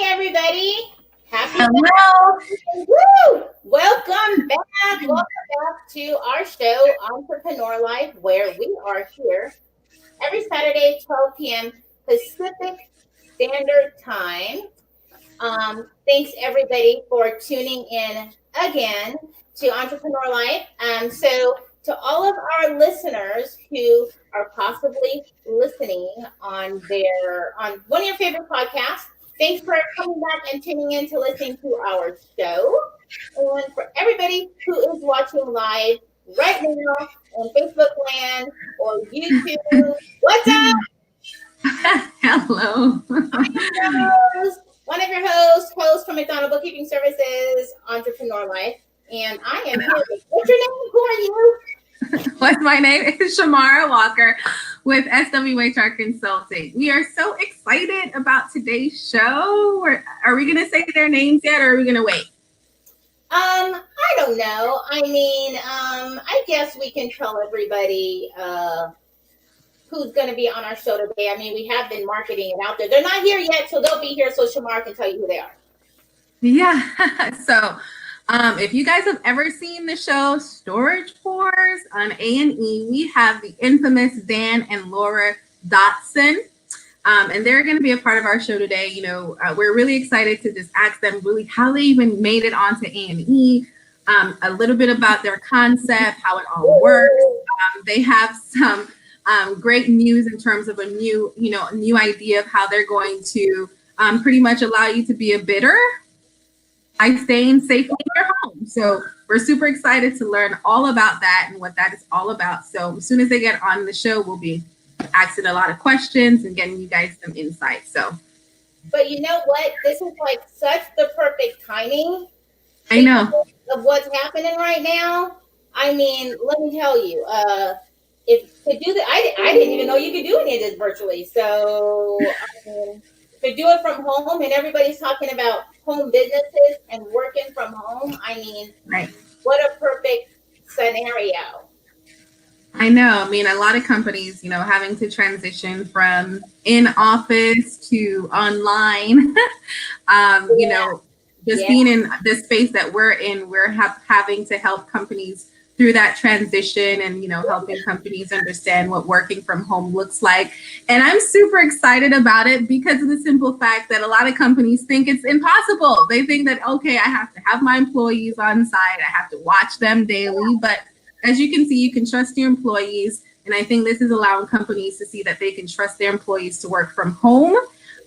everybody. Happy Hello. Woo! Welcome back. Welcome back to our show, Entrepreneur Life, where we are here every Saturday, 12 p.m. Pacific Standard Time. Thanks everybody for tuning in again to Entrepreneur Life. So to all of our listeners who are possibly listening on one of your favorite podcasts, thanks for coming back and tuning in to listening to our show. And for everybody who is watching live right now on Facebook land or YouTube, what's up? Hello. I'm Rose, one of your hosts from McDonald Bookkeeping Services, Entrepreneur Life. And I am here. What's your name? Who are you? What's my name? Is Shamara Walker with SWHR Consulting. We are so excited about today's show. Are we going to say their names yet, or are we going to wait? I don't know. I mean, I guess we can tell everybody who's going to be on our show today. I mean, we have been marketing it out there. They're not here yet, so they'll be here so Shamar can tell you who they are. Yeah. So if you guys have ever seen the show Storage Wars on A&E, we have the infamous Dan and Laura Dotson. And they're going to be a part of our show today. You know, we're really excited to just ask them really how they even made it onto A&E, a little bit about their concept, how it all works. They have some great news in terms of a new idea of how they're going to pretty much allow you to be a bidder by staying safely in your home. So we're super excited to learn all about that and what that is all about. So as soon as they get on the show, we'll be asking a lot of questions and getting you guys some insight. But you know what? This is like such the perfect timing. I know. Of what's happening right now. I mean, let me tell you, if to do that, I didn't even know you could do any of this virtually. So to do it from home, and everybody's talking about home businesses and working from home. I mean, right. What a perfect scenario. I know. I mean, a lot of companies, having to transition from in office to online, being in this space that we're in, we're having to help companies through that transition and, helping companies understand what working from home looks like. And I'm super excited about it because of the simple fact that a lot of companies think it's impossible. They think that, okay, I have to have my employees on site. I have to watch them daily. But as you can see, you can trust your employees. And I think this is allowing companies to see that they can trust their employees to work from home,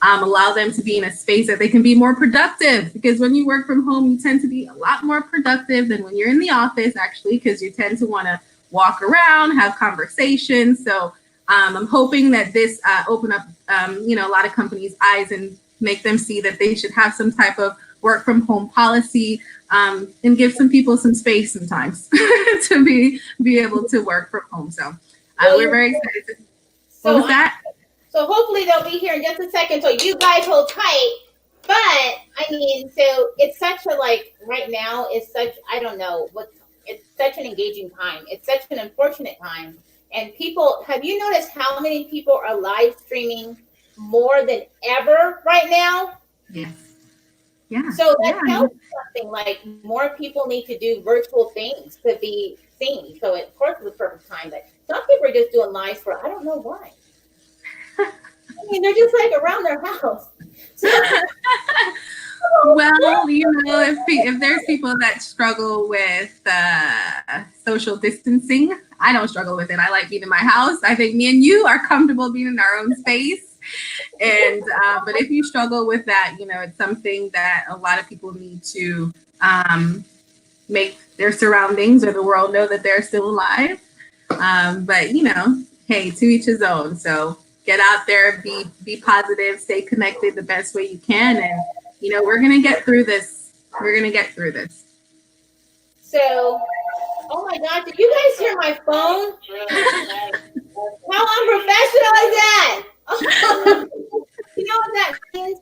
allow them to be in a space that they can be more productive. Because when you work from home, you tend to be a lot more productive than when you're in the office, actually, because you tend to want to walk around, have conversations. So I'm hoping that this open up, a lot of companies' eyes and make them see that they should have some type of work from home policy, and give some people some space sometimes to be able to work from home. So we're very excited. What was that? So hopefully they'll be here in just a second. So you guys hold tight. But I mean, so it's such a right now it's such, I don't know it's such an engaging time. It's such an unfortunate time. And people, have you noticed how many people are live streaming more than ever right now? Yes. Yeah. So that tells you something, like more people need to do virtual things to be seen. So of course it's the perfect time. But some people are just doing lives for, I don't know why. I mean, they're just around their house. Well, if there's people that struggle with social distancing, I don't struggle with it. I like being in my house. I think me and you are comfortable being in our own space. And but if you struggle with that, it's something that a lot of people need to make their surroundings or the world know that they're still alive. But hey, to each his own. So get out there, be positive, stay connected the best way you can, and we're gonna get through this. We're gonna get through this. So, oh my God, did you guys hear my phone? How unprofessional is that? You know what that means?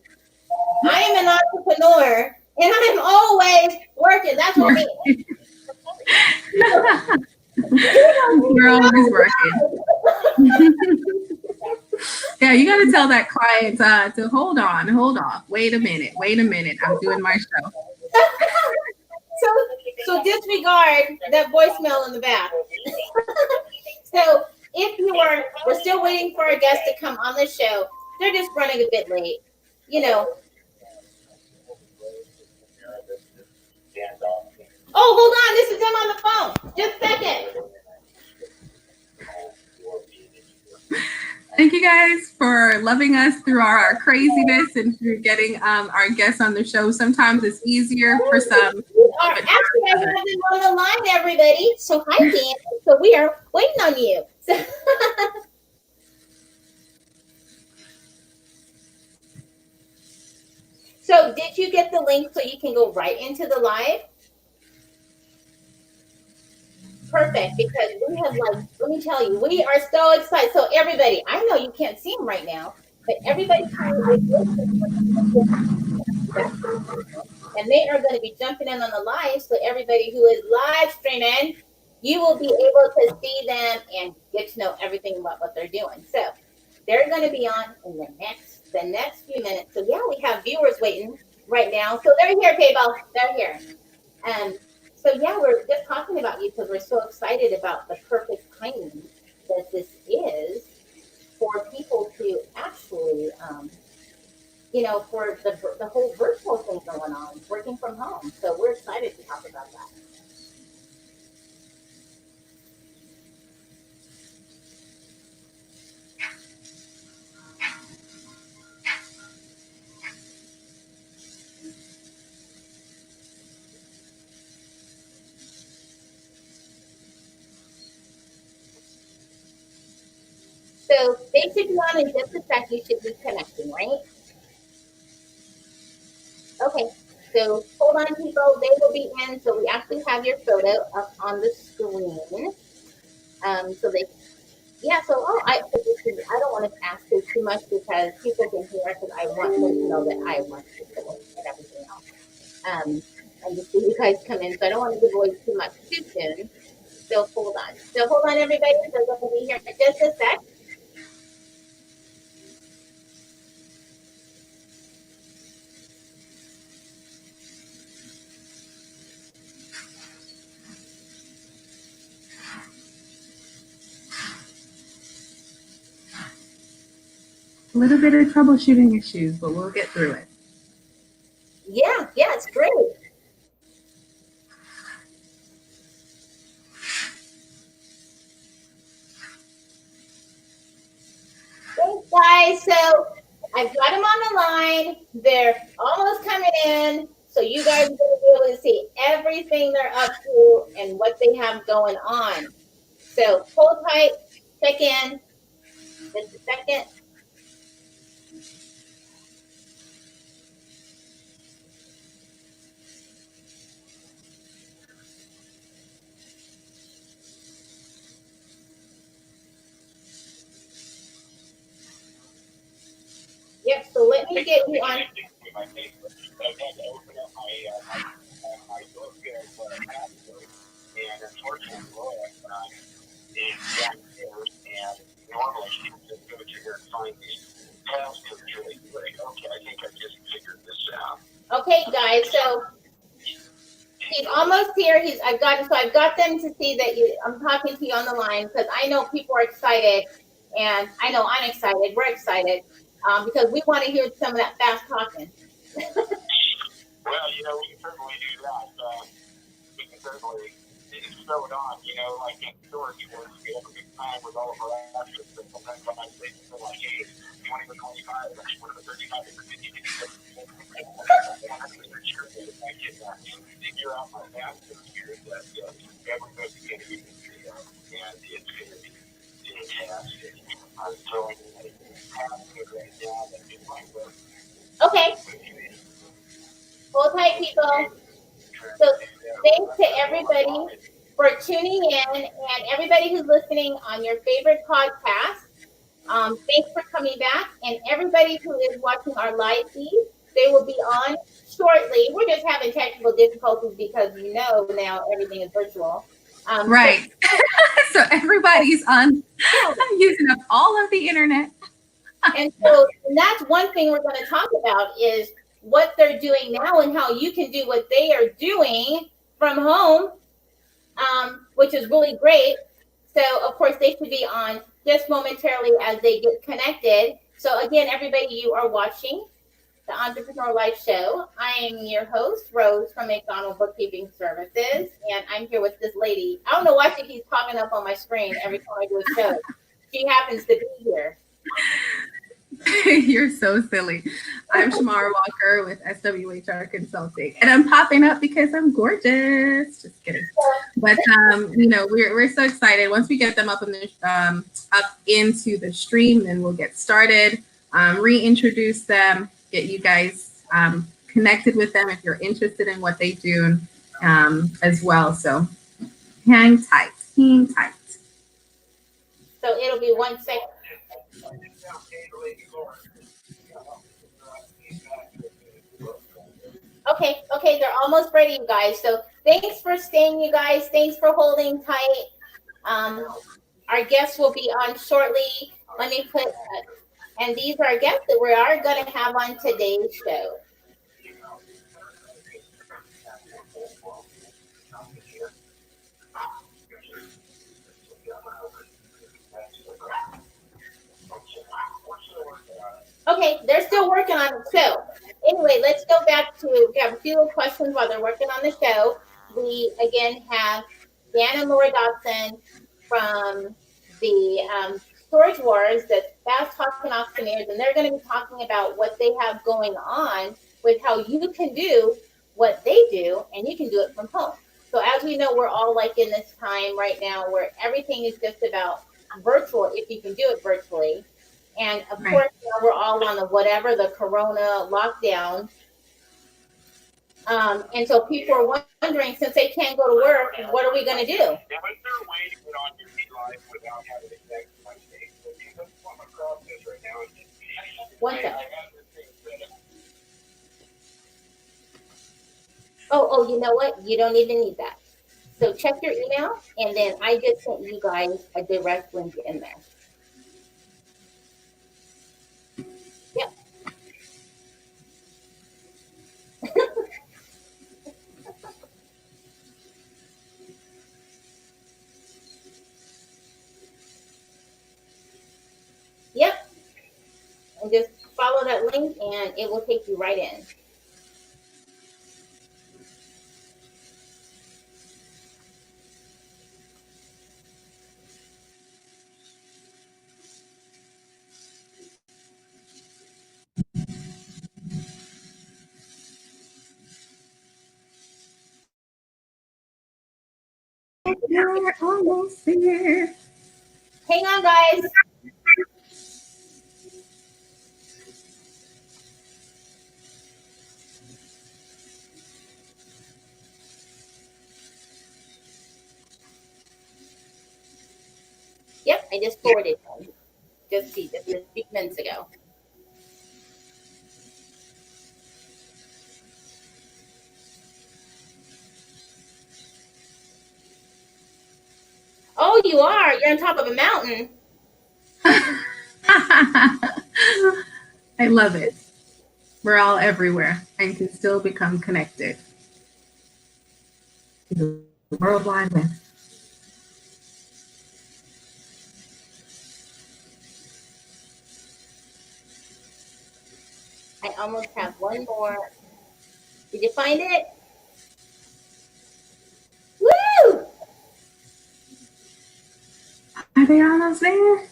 I am an entrepreneur and I'm always working. That's what it means. We're always working. Yeah, you got to tell that client to hold off, wait a minute, I'm doing my show. So, so disregard that voicemail in the back. So if you are, we're still waiting for our guests to come on the show. They're just running a bit late. You know. Oh, hold on. This is him on the phone. Just a second. Thank you guys for loving us through our craziness and through getting our guests on the show. Sometimes it's easier for some. Actually, I have them on the line, everybody. So hi, Dan. So we are waiting on you. So did you get the link so you can go right into the live? Perfect, because we have like, let me tell you, we are so excited. So everybody, I know you can't see them right now, but everybody who is listening, and they are going to be jumping in on the live. So everybody who is live streaming, you will be able to see them and get to know everything about what they're doing. So they're going to be on in the next few minutes. So yeah, we have viewers waiting right now. So they're here, Payball. They're here. So yeah, we're just talking about you because we're so excited about the perfect timing that this is for people to actually, for the whole virtual thing going on, working from home. So we're excited to talk about that. So they should be on in just a sec. You should be connecting, right? Okay. So hold on, people. They will be in. So we actually have your photo up on the screen. So they, yeah. So I don't want to ask you too much because people can hear because I want them to know that I want to and everything else. And just see you guys come in. So I don't want to give away too much too soon. So hold on. So hold on, everybody. They're going to be here in just a sec. A little bit of troubleshooting issues, but we'll get through it. Yeah, it's great. Thanks, guys. So I've got them on the line. They're almost coming in. So you guys are going to be able to see everything they're up to and what they have going on. So hold tight, check in. Just a second. Yep, so let me get you on. Okay, guys, so he's almost here. I've got them to see that I'm talking to you on the line because I know people are excited, and I know I'm excited. We're excited because we want to hear some of that fast talking. Well, we can certainly do that. We can certainly throw it on. Like in storage wars, we have a big time with all of our assets. And sometimes when I say something like, hey, you want to go 25, or you want to go 35, or 50, I get that. Figure out my basket here that everybody's going to be and it's going to be fantastic. I'm throwing it right now that it might work. Okay. Hold tight, people. So thanks to everybody for tuning in and everybody who's listening on your favorite podcast. Thanks for coming back. And everybody who is watching our live feed, they will be on shortly. We're just having technical difficulties because now everything is virtual. Right. So everybody's on. I'm using up all of the internet. And that's one thing we're going to talk about is what they're doing now and how you can do what they are doing from home, which is really great. So, of course, they should be on just momentarily as they get connected. So, again, everybody, you are watching the Entrepreneur Life Show. I am your host, Rose from McDonald Bookkeeping Services, and I'm here with this lady. I don't know why she keeps popping up on my screen every time I do a show. She happens to be here. You're so silly. I'm Shamara Walker with SWHR Consulting, and I'm popping up because I'm gorgeous. Just kidding. But we're so excited. Once we get them up up into the stream, then we'll get started. Reintroduce them, get you guys connected with them if you're interested in what they do as well. So hang tight, hang tight. So it'll be 1 second. Okay, they're almost ready, you guys. So thanks for staying, you guys. Thanks for holding tight. Our guests will be on shortly. Let me put, and these are guests that we are going to have on today's show. Okay, they're still working on it. So anyway, let's go back to, we have a few questions while they're working on the show. We again have Dan and Laura Dotson from the Storage Wars, the Fast Talking Auctioneers, and they're going to be talking about what they have going on with how you can do what they do and you can do it from home. So as we know, we're all like in this time right now where everything is just about virtual, if you can do it virtually. And of course, we're all on the whatever, the corona lockdown. And so people are wondering, since they can't go to work, what are we going to do? Now, is there a way to get on your live without having to text my face? Because I'm across this right now. 1 second. Oh, you know what? You don't even need that. So check your email, and then I just sent you guys a direct link in there. Yep. Yep. And just follow that link, and it will take you right in. You're almost there. Hang on, guys. Yep, I just forwarded them. Just a few minutes ago. Oh, you are. You're on top of a mountain. I love it. We're all everywhere and can still become connected to the World Wide Web. I almost have one more. Did you find it? Woo! Are they almost there?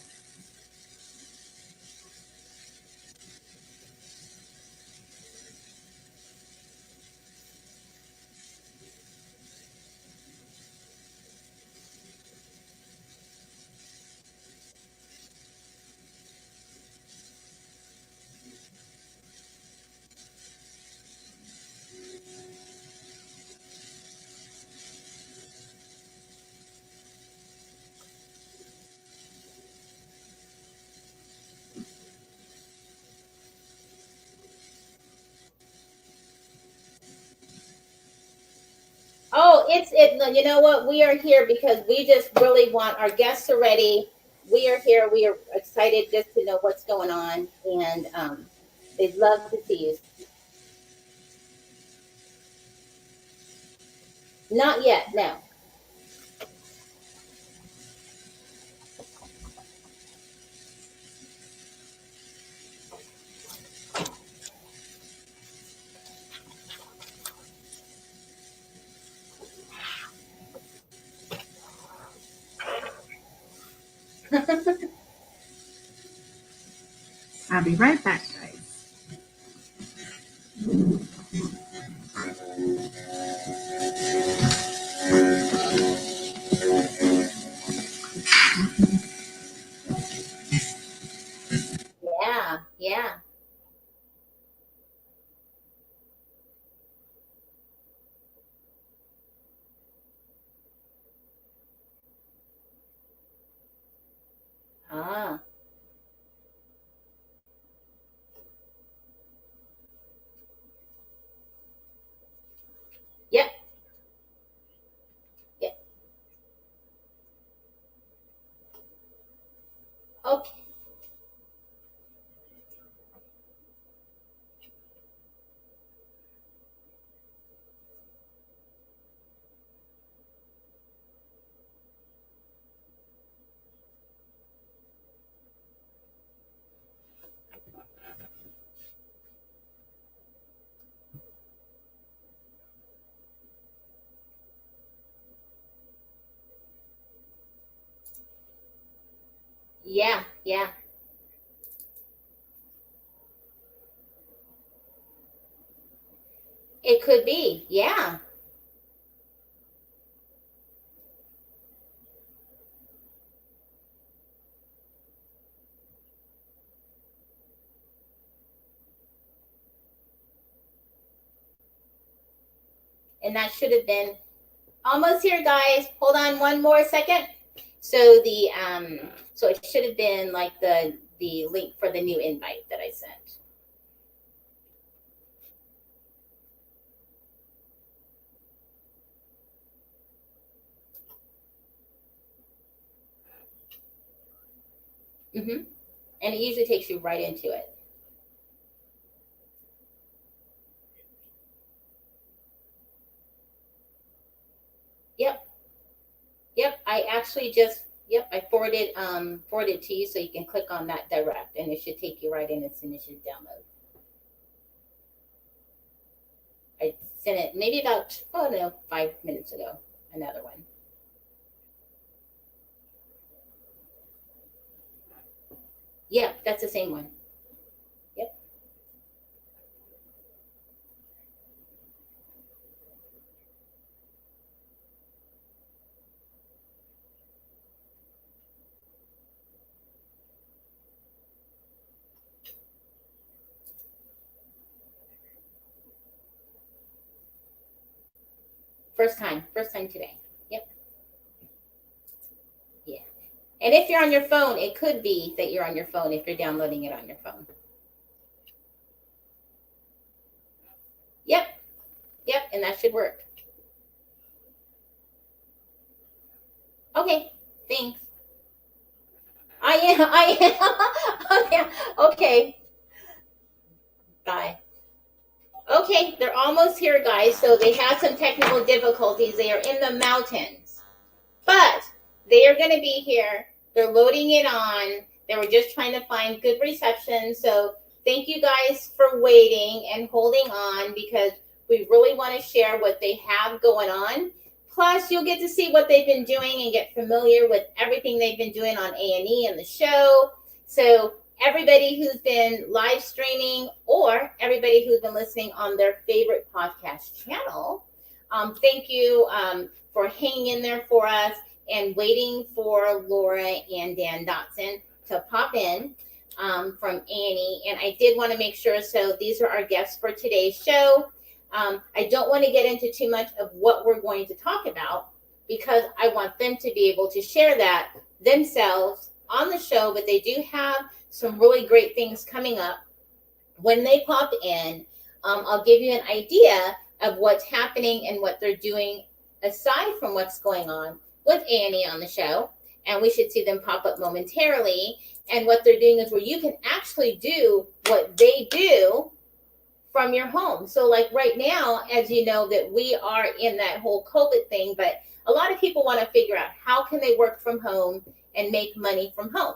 Oh, it's it. You know what? We are here because we just really want our guests are ready. we are here. We are excited just to know what's going on, and they'd love to see you. Not yet, no. I'll be right back, guys. Yeah, yeah. Ah, yep, yep. Okay. Yeah, yeah. It could be. Yeah. And that should have been almost here, guys. Hold on one more second. So so it should have been like the link for the new invite that I sent. Mm-hmm. And it usually takes you right into it. Yep. Yep. I actually just yep, I forwarded to you so you can click on that direct and it should take you right in as soon as you download. I sent it maybe about oh no, 5 minutes ago. Another one. Yep, that's the same one. Yep. First time. First time today. Yep. Yeah. And if you're on your phone, it could be that you're on your phone if you're downloading it on your phone. Yep. Yep. And that should work. Okay. Thanks. I am. I am. Oh, yeah. Okay. Bye. Okay. They're almost here, guys. So they had some technical difficulties. They are in the mountains, but they are going to be here. They're loading it on. They were just trying to find good reception. So thank you guys for waiting and holding on because we really want to share what they have going on. Plus, you'll get to see what they've been doing and get familiar with everything they've been doing on A&E and the show. So everybody who's been live streaming or everybody who's been listening on their favorite podcast channel, thank you for hanging in there for us and waiting for Laura and Dan Dotson to pop in from A&E. And I did want to make sure, so these are our guests for today's show. I don't want to get into too much of what we're going to talk about because I want them to be able to share that themselves on the show, but they do have some really great things coming up. When they pop in, I'll give you an idea of what's happening and what they're doing aside from what's going on with A&E on the show. and we should see them pop up momentarily. And what they're doing is where you can actually do what they do from your home. So like right now, as you know, that we are in that whole COVID thing, but a lot of people want to figure out how can they work from home and make money from home.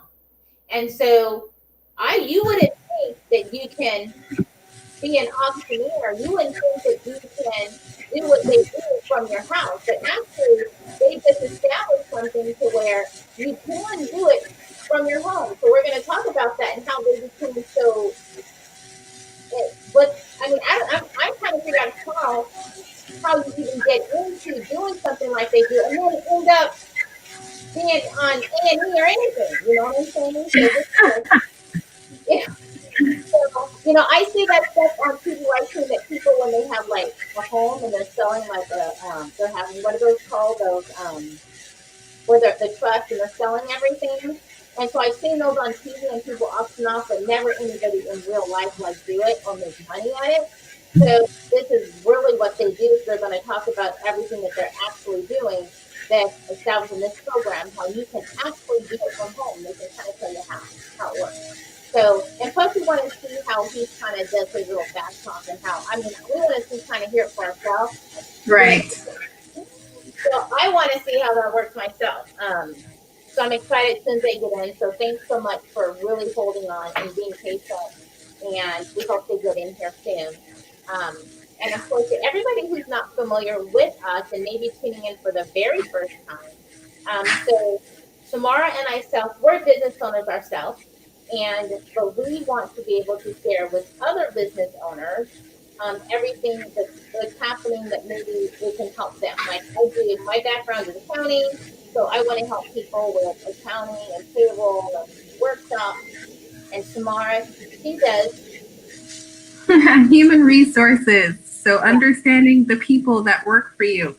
And so you wouldn't think that you can be an auctioneer. You wouldn't think that you can do what they do from your house, but actually they just established something to where you can do it from your home. So we're going to talk about that and how they became so. But I mean, I'm trying to figure out how you even get into doing something like they do, and then end up being on A&E or anything. You know what I'm saying? So this is, yeah. So, I see that stuff on TV right too. That people when they have like a home and they're selling like they're having what are those called? Those where the trust and they're selling everything. And so I've seen those on TV and people auction off, but never anybody in real life like do it or make money at it. So this is really what they do. So they're going to talk about everything that they're actually doing that's established in this program, how you can actually do it from home. They can kind of tell you how it works. So, and plus we want to see how he kind of does his little back talk and how, I mean, we want to see kind of hear it for ourselves. Right. So I want to see how that works myself. So I'm excited as soon as they get in. So thanks so much for really holding on and being patient. And we hope they get in here soon. Um, and of course, everybody who's not familiar with us and maybe tuning in for the very first time. So Samara and myself, we're business owners ourselves. But we want to be able to share with other business owners everything that's happening that maybe we can help them. Like I do, my background is accounting, so I want to help people with accounting and payroll and workshops. And Samara, she does. Human resources. So Yeah. understanding the people that work for you,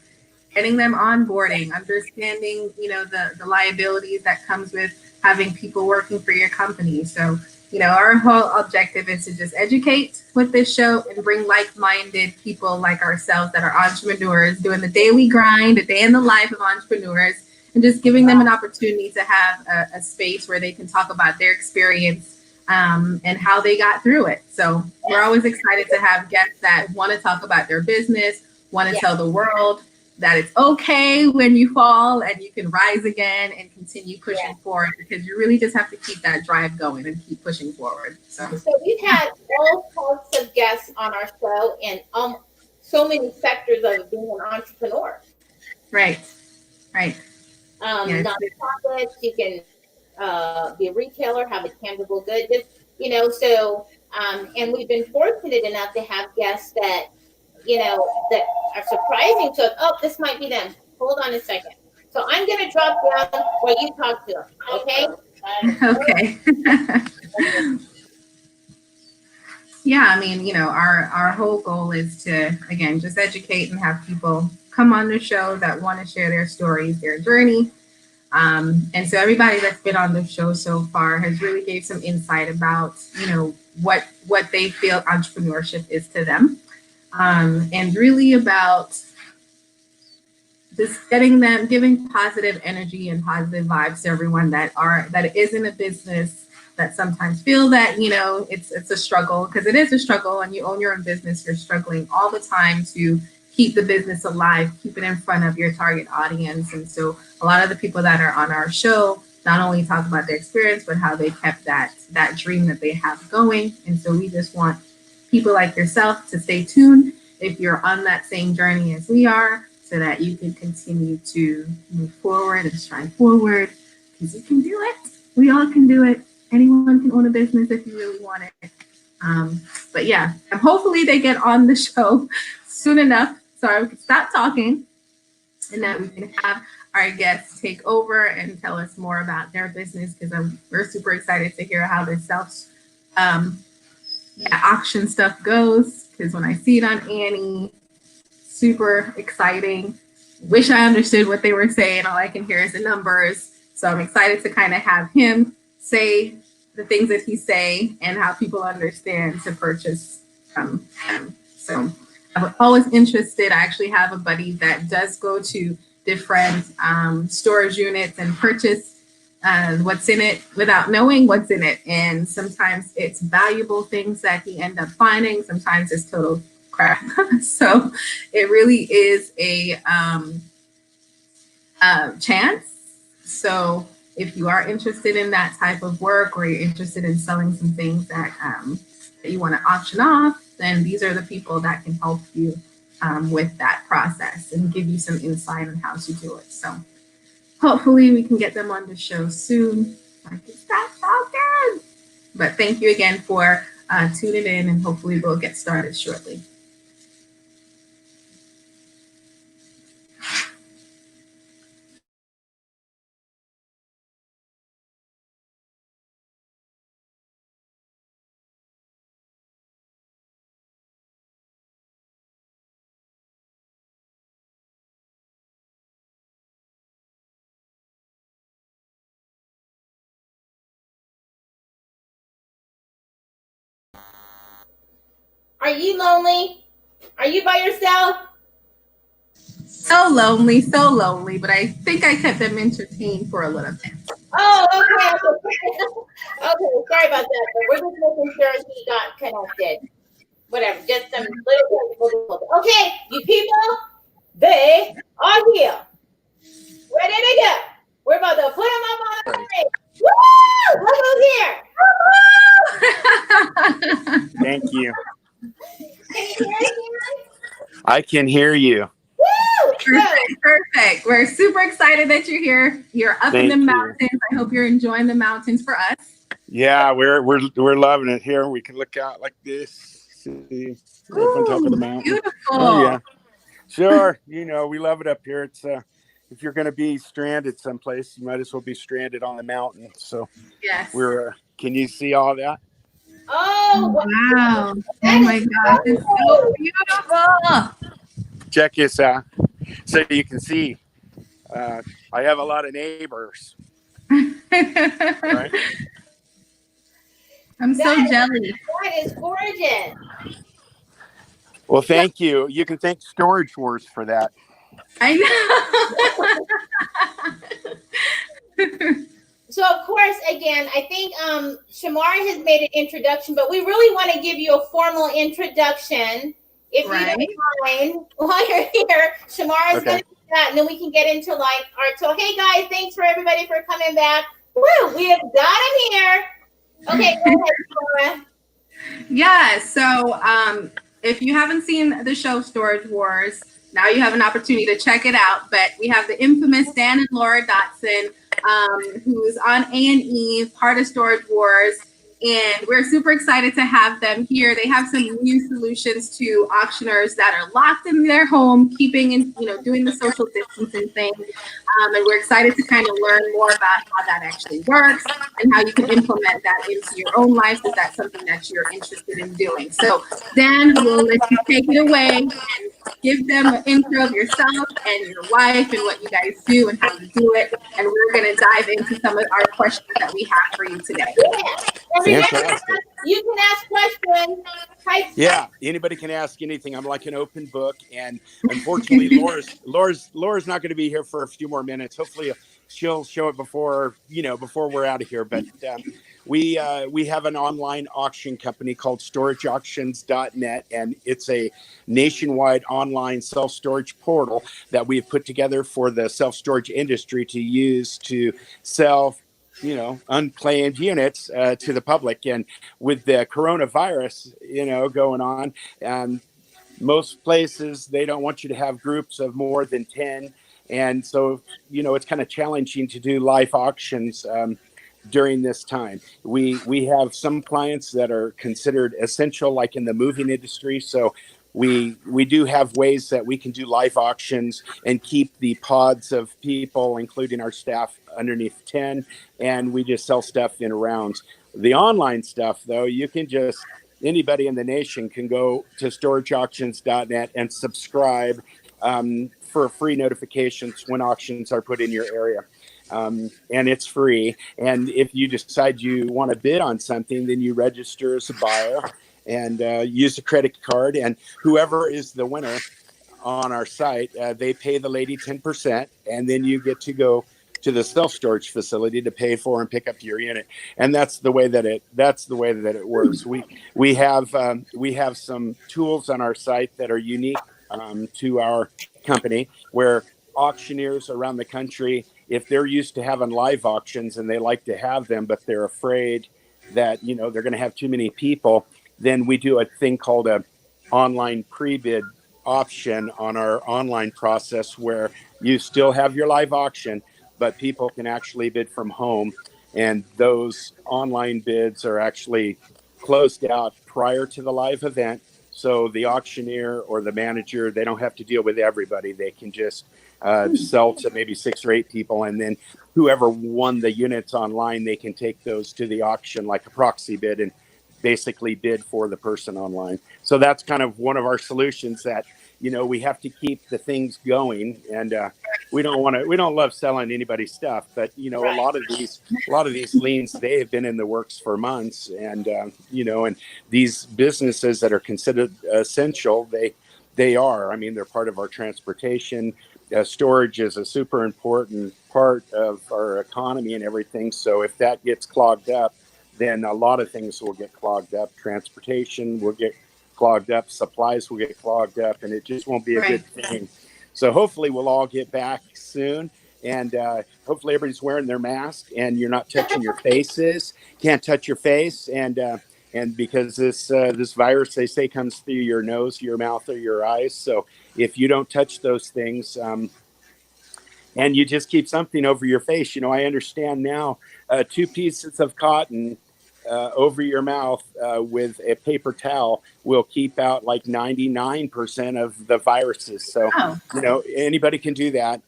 getting them onboarding, understanding, the liabilities that comes with having people working for your company. So, our whole objective is to just educate with this show and bring like-minded people like ourselves that are entrepreneurs doing the daily grind, a day in the life of entrepreneurs, and just giving them an opportunity to have a space where they can talk about their experience and how they got through it. So we're always excited to have guests that want to talk about their business, want to tell the world that it's okay when you fall and you can rise again and continue pushing forward, because you really just have to keep that drive going and keep pushing forward. So we've had all types of guests on our show and so many sectors of being an entrepreneur. Right. Nonprofits, you can be a retailer, have a tangible good, so and we've been fortunate enough to have guests that that are surprising to us. Oh, this might be them. Hold on a second. So I'm going to drop down while you talk to them. Okay? Okay. Yeah, I mean, our whole goal is to, again, just educate and have people come on the show that want to share their stories, their journey. And so everybody that's been on the show so far has really gave some insight about, what they feel entrepreneurship is to them. And really about just giving positive energy and positive vibes to everyone that is in a business that sometimes feel that, it's a struggle, because it is a struggle. And you own your own business, you're struggling all the time to keep the business alive, keep it in front of your target audience. And so a lot of the people that are on our show not only talk about their experience, but how they kept that dream that they have going. And so we just want people like yourself to stay tuned if you're on that same journey as we are, so that you can continue to move forward and strive forward, because you can do it. We all can do it. Anyone can own a business if you really want it. But yeah, and hopefully they get on the show soon enough so I can stop talking and that we can have our guests take over and tell us more about their business, because we're super excited to hear how this auction stuff goes, because when I see it on A&E, super exciting. Wish I understood what they were saying. All I can hear is the numbers. So I'm excited to kind of have him say the things that he say and how people understand to purchase from him. So I'm always interested. I actually have a buddy that does go to different storage units and purchase what's in it without knowing what's in it. And sometimes it's valuable things that he end up finding. Sometimes it's total crap. So it really is a chance. So if you are interested in that type of work, or you're interested in selling some things that you want to auction off, then these are the people that can help you with that process and give you some insight on how to do it. So hopefully we can get them on the show soon. Like, that's so good. But thank you again for tuning in, and hopefully we'll get started shortly. Are you lonely? Are you by yourself? So lonely, but I think I kept them entertained for a little bit. Oh, okay. Okay, sorry about that, but we're just making sure he got connected. Whatever, just some little difficulty. Okay, you people, they are here. Ready to go. We're about to put them up on the screen. Woo! Look who's here. Thank you. Can you hear me? I can hear you. Woo! Perfect. We're super excited that you're here. You're up in Thank the you. mountains. I hope you're enjoying the mountains for us. Yeah, we're loving it here. We can look out like this. See, we're up on top of the mountain. Beautiful. Oh yeah, sure. You know, we love it up here. It's if you're going to be stranded someplace, you might as well be stranded on the mountain. So Yes. we're. Can you see all that? Oh, wow. Oh my God. It's so beautiful. Check this out, so you can see. I have a lot of neighbors. Right? I'm so jealous. That is gorgeous. Well, thank you. You can thank Storage Wars for that. I know. So of course, again, I think Shamara has made an introduction, but we really want to give you a formal introduction. If you don't mind, while you're here, Shamara's going to do that, and then we can get into like art. So hey guys, thanks for everybody for coming back. Woo, we have got him here. Okay, go ahead, Shamara. Yeah, so if you haven't seen the show Storage Wars, now you have an opportunity to check it out. But we have the infamous Dan and Laura Dotson, who's on A&E, part of Storage Wars, and we're super excited to have them here. They have some new solutions to auctioneers that are locked in their home, keeping and doing the social distancing thing. And we're excited to kind of learn more about how that actually works and how you can implement that into your own life. Is that something that you're interested in doing? So Dan, we'll let you take it away and give them an intro of yourself and your wife and what you guys do and how you do it. And we're going to dive into some of our questions that we have for you today. Yeah. You can ask questions. Yeah, anybody can ask anything. I'm like an open book, and unfortunately, Laura's not going to be here for a few more minutes. Hopefully, she'll show it before we're out of here. But we have an online auction company called storageauctions.net, and it's a nationwide online self-storage portal that we've put together for the self-storage industry to use to sell unclaimed units to the public. And with the coronavirus, going on, most places, they don't want you to have groups of more than 10. And so, it's kind of challenging to do live auctions during this time. We have some clients that are considered essential, like in the moving industry. So we do have ways that we can do live auctions and keep the pods of people, including our staff, underneath 10, and we just sell stuff in rounds. The online stuff, though, anybody in the nation can go to storageauctions.net and subscribe for free notifications when auctions are put in your area. And it's free. And if you decide you want to bid on something, then you register as a buyer and use a credit card. And whoever is the winner on our site, they pay the lady 10%, and then you get to go to the self-storage facility to pay for and pick up your unit. And that's the way that it works. We have some tools on our site that are unique to our company, where auctioneers around the country, if they're used to having live auctions and they like to have them, but they're afraid that, you know, they're going to have too many people, then we do a thing called a online pre-bid option on our online process, where you still have your live auction, but people can actually bid from home. And those online bids are actually closed out prior to the live event. So the auctioneer or the manager, they don't have to deal with everybody. They can just sell to maybe 6 or 8 people. And then whoever won the units online, they can take those to the auction like a proxy bid and basically bid for the person online. So that's kind of one of our solutions, that, you know, we have to keep the things going. And we don't love selling anybody's stuff, but, you know, Right. a lot of these liens, they have been in the works for months. And you know, and these businesses that are considered essential, they are, I mean, they're part of our transportation. Storage is a super important part of our economy and everything. So if that gets clogged up, then a lot of things will get clogged up. Transportation will get clogged up, supplies will get clogged up, and it just won't be a good thing. So hopefully we'll all get back soon. And hopefully everybody's wearing their mask and you're not touching your faces. Can't touch your face. And because this virus, they say, comes through your nose, your mouth, or your eyes. So if you don't touch those things, and you just keep something over your face, you know, I understand now, 2 pieces of cotton over your mouth with a paper towel will keep out like 99% of the viruses. So, you know, anybody can do that.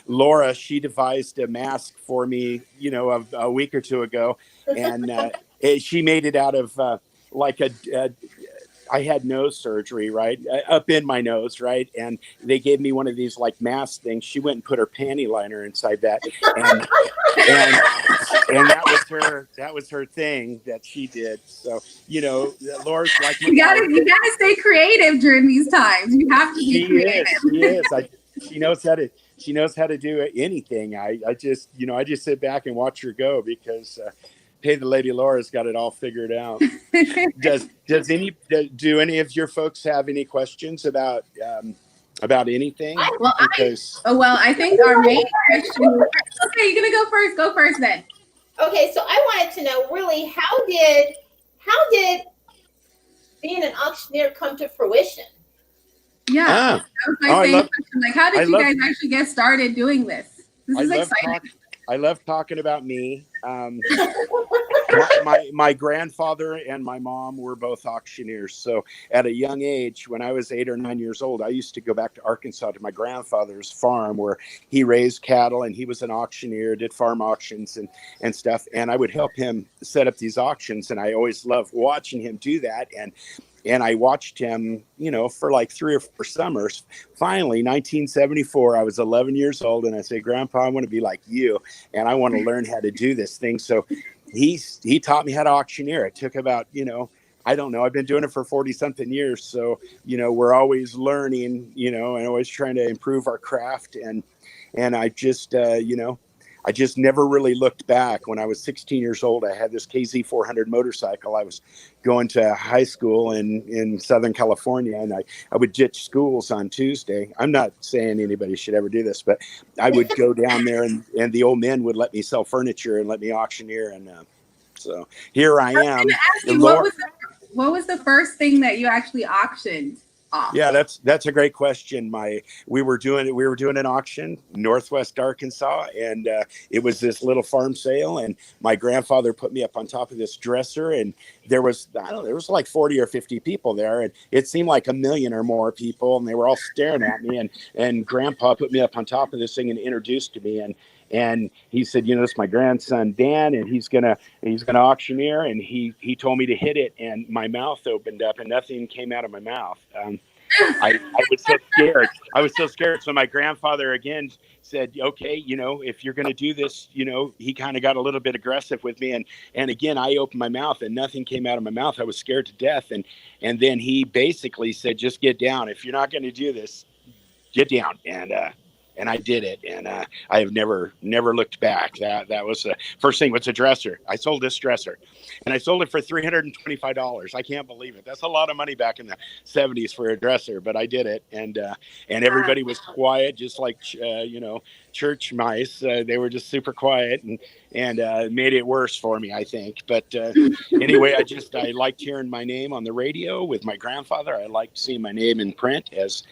Laura, she devised a mask for me, you know, a week or 2 ago. And she made it out of like I had nose surgery, right? Up in my nose, right? And they gave me one of these like mask things. She went and put her panty liner inside that. And that was her thing that she did. So, you know, Laura's like, you gotta stay creative during these times. You have to be creative. She is. She knows how to do anything. I just sit back and watch her go, because hey, the Lady Laura's got it all figured out. Do any of your folks have any questions about anything? I think our main question. Okay, you're gonna go first. Go first, then. Okay, so I wanted to know, really, how did being an auctioneer come to fruition? Yeah, that was my same question. Like, how did you guys actually get started doing this? This is exciting. I love talking about me. My grandfather and my mom were both auctioneers. So at a young age, when I was 8 or 9 years old, I used to go back to Arkansas to my grandfather's farm, where he raised cattle and he was an auctioneer, did farm auctions and stuff. And I would help him set up these auctions. And I always loved watching him do that. And I watched him, you know, for like 3 or 4 summers. Finally, 1974, I was 11 years old, and I said, Grandpa, I want to be like you, and I want to learn how to do this thing. So he taught me how to auctioneer. It took about, you know, I don't know, I've been doing it for 40 something years. So, you know, we're always learning, you know, and always trying to improve our craft. And I just, you know, I just never really looked back. When I was 16 years old, I had this KZ 400 motorcycle. I was going to high school in Southern California, and I would ditch schools on Tuesday. I'm not saying anybody should ever do this, but I would go down there, and the old men would let me sell furniture and let me auctioneer. And so here I am. What was the first thing that you actually auctioned off? Yeah, that's a great question. We were doing an auction Northwest Arkansas, and it was this little farm sale, and my grandfather put me up on top of this dresser, and there was like 40 or 50 people there, and it seemed like a million or more people, and they were all staring at me, and Grandpa put me up on top of this thing and introduced to me, and he said, you know, this is my grandson Dan, and he's gonna auctioneer, and he told me to hit it, and my mouth opened up and nothing came out of my mouth. I was so scared. I was so scared. So my grandfather again said, okay, you know, if you're going to do this, you know, he kind of got a little bit aggressive with me. And again, I opened my mouth and nothing came out of my mouth. I was scared to death. And then he basically said, just get down. If you're not going to do this, get down. And and I did it, and I have never looked back. That was the first thing. What's a dresser? I sold this dresser, and I sold it for $325. I can't believe it. That's a lot of money back in the '70s for a dresser, but I did it, and everybody was quiet, just like church mice. They were just super quiet, and made it worse for me, I think. But anyway, I liked hearing my name on the radio with my grandfather. I liked seeing my name in print as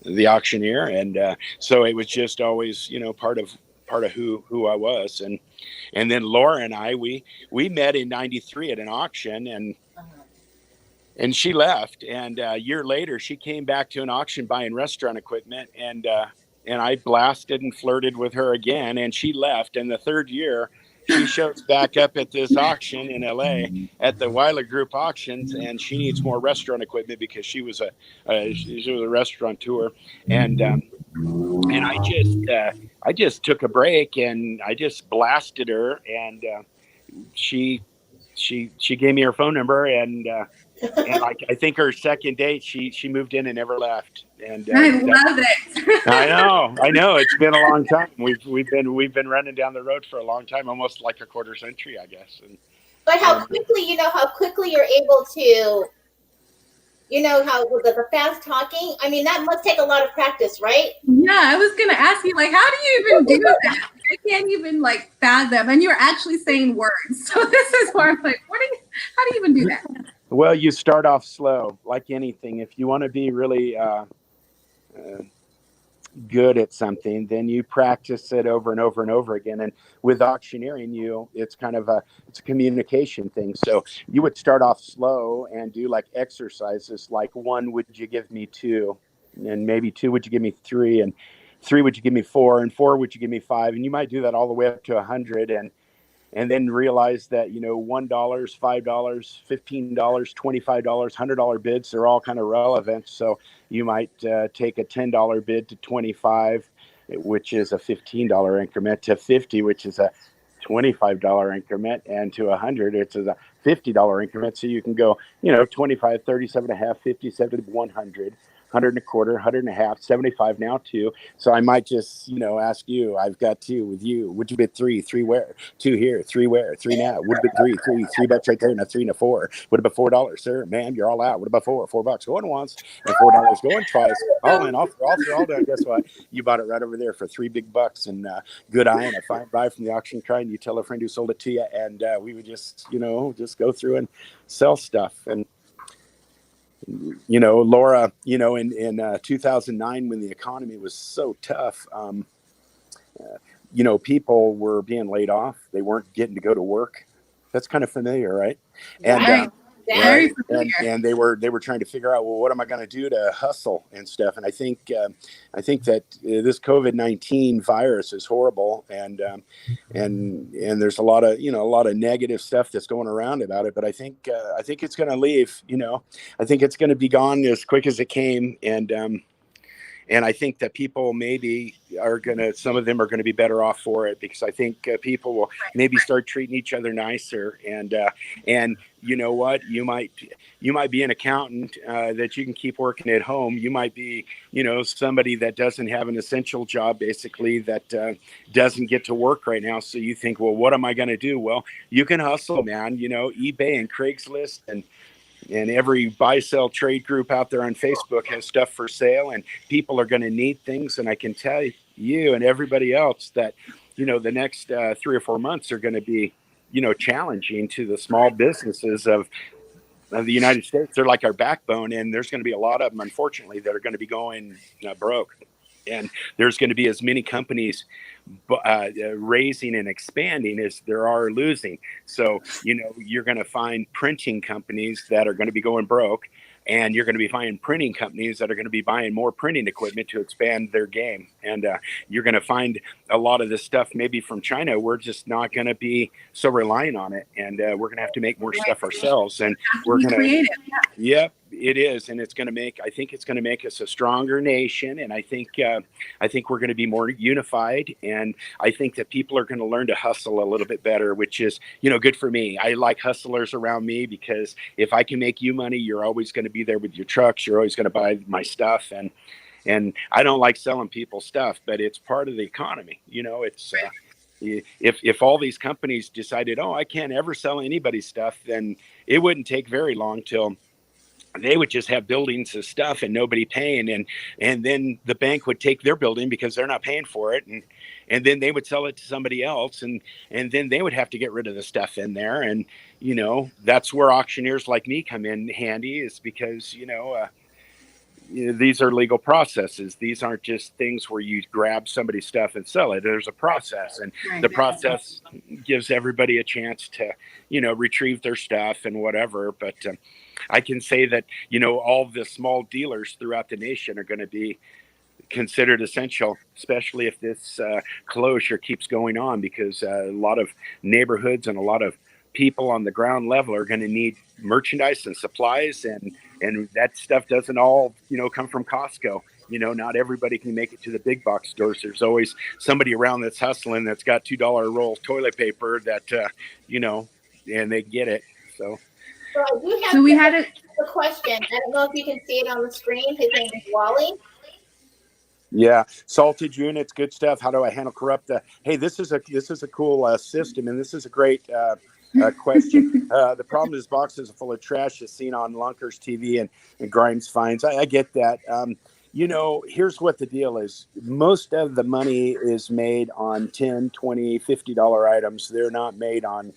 the auctioneer, and so it was just always part of who I was. And then Laura and I, we met in '93 at an auction, and she left, and a year later she came back to an auction buying restaurant equipment, and I blasted and flirted with her again, and she left. And the third year she shows back up at this auction in LA at the Weiler Group auctions, and she needs more restaurant equipment because she was a restaurateur, and I just took a break and I just blasted her, and she gave me her phone number, and I think her second date she moved in and never left. And I love it. I know. It's been a long time. We've been running down the road for a long time, almost like a quarter century, I guess. But how quickly you're able to, how the fast talking. I mean, that must take a lot of practice, right? Yeah, I was gonna ask you, like, how do you even do that? I can't even fathom, and you're actually saying words. So this is where I'm like, how do you even do that? Well, you start off slow, like anything. If you want to be really good at something, then you practice it over and over and over again. And with auctioneering, it's kind of a communication thing. So you would start off slow and do exercises, like 1, would you give me 2? And maybe 2, would you give me 3? And 3, would you give me 4? And 4, would you give me 5? And you might do that all the way up to 100. And then realize that, $1, $5, $15, $25, $100 bids, they're all kind of relevant. So you might take a $10 bid to 25, which is a $15 increment, to 50, which is a $25 increment, and to 100, it's a $50 increment. So you can go, 25, 37 and a half, 50, 70, 100. 100 and a quarter, 100 and a half, 75 now, 2. So I might just, ask you, I've got 2 with you. Would you bid 3? 3 where? 2 here, 3 where? 3 now. Would have bid 3 bets right there, and a 3 and a 4. Would have been $4, sir. Ma'am, you're all out. Would have been $4 going once and $4 going twice. All in, all done. Guess what? You bought it right over there for $3 big bucks, and good eye and a fine buy from the auction car, and you tell a friend who sold it to you, and we would just, just go through and sell stuff. And Laura, in 2009, when the economy was so tough, people were being laid off. They weren't getting to go to work. That's kind of familiar, right? And and they were trying to figure out, well, what am I going to do to hustle and stuff? And I think that this COVID-19 virus is horrible, and there's a lot of negative stuff that's going around about it. But I think it's going to leave. I think it's going to be gone as quick as it came, and I think that people maybe some of them are going to be better off for it, because I think people will maybe start treating each other nicer. And you know what? You might be an accountant that you can keep working at home. You might be, somebody that doesn't have an essential job, basically, that doesn't get to work right now. So you think, well, what am I going to do? Well, you can hustle, man. eBay and Craigslist and every buy-sell trade group out there on Facebook has stuff for sale, and people are going to need things. And I can tell you and everybody else that, the next 3 or 4 months are going to be, challenging to the small businesses of the United States. They're like our backbone, and there's going to be a lot of them, unfortunately, that are going to be going broke. And there's going to be as many companies raising and expanding as there are losing. So, you're going to find printing companies that are going to be going broke, and you're going to be finding printing companies that are going to be buying more printing equipment to expand their game. And you're going to find a lot of this stuff maybe from China. We're just not going to be so reliant on it, and we're going to have to make more stuff ourselves. And we're going to, yep, it is, and I think it's going to make us a stronger nation. And I think we're going to be more unified, and I think that people are going to learn to hustle a little bit better, which is, good for me. I like hustlers around me, because if I can make you money, you're always going to be there with your trucks. You're always going to buy my stuff, and I don't like selling people stuff, but it's part of the economy. It's if all these companies decided, oh, I can't ever sell anybody stuff, then it wouldn't take very long till they would just have buildings of stuff and nobody paying, and then the bank would take their building because they're not paying for it, and then they would sell it to somebody else, and then they would have to get rid of the stuff in there. And that's where auctioneers like me come in handy, is because these are legal processes. These aren't just things where you grab somebody's stuff and sell it. There's a process, and the process gives everybody a chance to, retrieve their stuff and whatever. But I can say that, all the small dealers throughout the nation are going to be considered essential, especially if this closure keeps going on, because a lot of neighborhoods and a lot of people on the ground level are going to need merchandise and supplies, and that stuff doesn't all come from Costco. Not everybody can make it to the big box stores. There's always somebody around that's hustling, that's got $2 roll of toilet paper that and they get it. So I do have we had a question. I don't know if you can see it on the screen. His name is Wally. Yeah, salted units, good stuff. How do I handle corrupt? Hey, this is a cool system, and this is a great question. The problem is boxes are full of trash, as seen on Lunkers TV and Grimes Finds. I get that. Here's what the deal is. Most of the money is made on $10, $20, $50 items. They're not made on,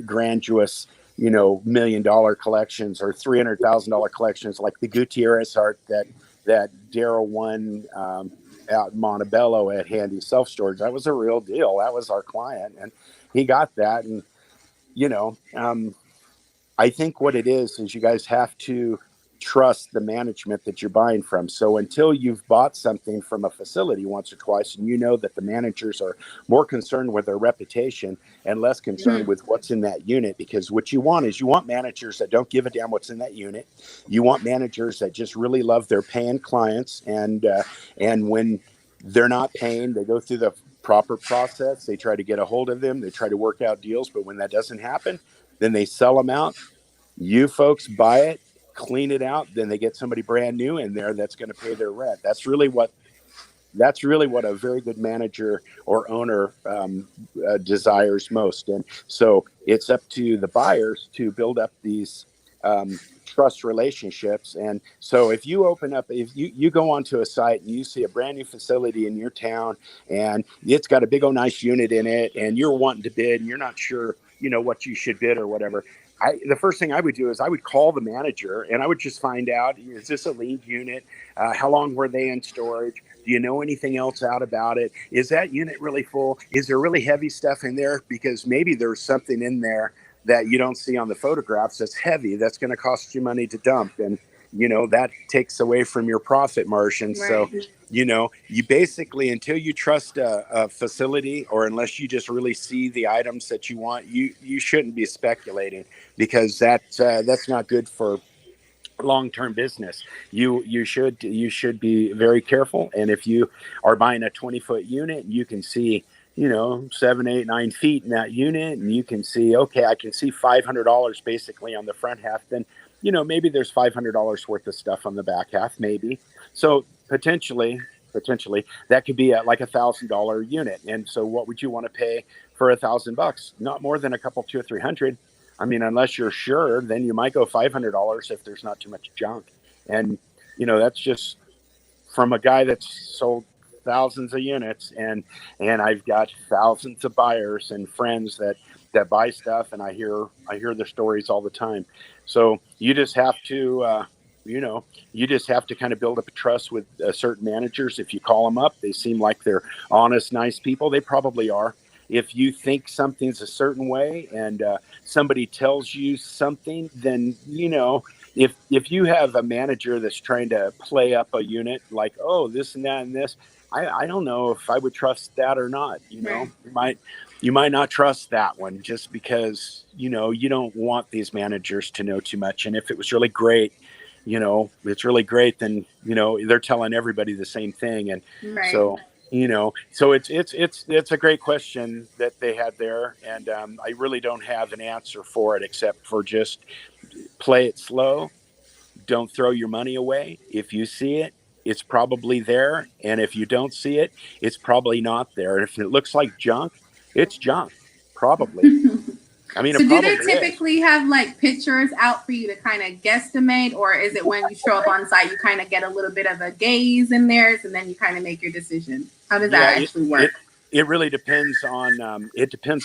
grandiose, $1 million collections or $300,000 collections like the Gutierrez art that Daryl won out in Montebello at Handy Self Storage. That was a real deal. That was our client, and he got that. And I think what it is you guys have to trust the management that you're buying from. So until you've bought something from a facility once or twice, and that the managers are more concerned with their reputation and less concerned with what's in that unit, because what you want managers that don't give a damn what's in that unit. You want managers that just really love their paying clients, and when they're not paying, they go through the proper process. They try to get a hold of them. They try to work out deals, but when that doesn't happen, then they sell them out. You folks buy it, clean it out, then they get somebody brand new in there that's going to pay their rent. That's really what a very good manager or owner desires most. And so it's up to the buyers to build up these trust relationships. And so if you you go onto a site and you see a brand new facility in your town and it's got a big old nice unit in it, and you're wanting to bid and you're not sure what you should bid or whatever, the first thing I would do is I would call the manager, and I would just find out, is this a lead unit? How long were they in storage? Do you know anything else out about it? Is that unit really full? Is there really heavy stuff in there? Because maybe there's something in there that you don't see on the photographs that's heavy, that's going to cost you money to dump. And, that takes away from your profit margin. Right. So, you basically, until you trust a facility, or unless you just really see the items that you want, you shouldn't be speculating, because that's not good for long-term business. You should be very careful. And if you are buying a 20-foot unit, you can see 7, 8, 9 feet in that unit, and you can see, okay, I can see $500 basically on the front half, then maybe there's $500 worth of stuff on the back half, maybe. So potentially that could be like $1,000 unit. And so what would you want to pay for $1,000? Not more than a couple, 200 or 300. I mean, unless you're sure, then you might go $500 if there's not too much junk. And that's just from a guy that's sold thousands of units, and I've got thousands of buyers and friends that buy stuff, and I hear their stories all the time. So you just have to kind of build up a trust with certain managers. If you call them up, they seem like they're honest, nice people. They probably are. If you think something's a certain way and somebody tells you something, then if you have a manager that's trying to play up a unit like, oh, this and that and this, I don't know if I would trust that or not. Right. You might not trust that one, just because you don't want these managers to know too much. And if it was really great, it's really great, then they're telling everybody the same thing. And right. So it's a great question that they had there, and I really don't have an answer for it, except for just play it slow. Don't throw your money away. If you see it, it's probably there. And if you don't see it, it's probably not there. And if it looks like junk, it's junk, probably. I mean, So it do they probably is. typically have like pictures out for you to kind of guesstimate, or is it when you show up on site, you kind of get a little bit of a gaze in theirs and then you kind of make your decision? How does Yeah, that actually work? it really depends on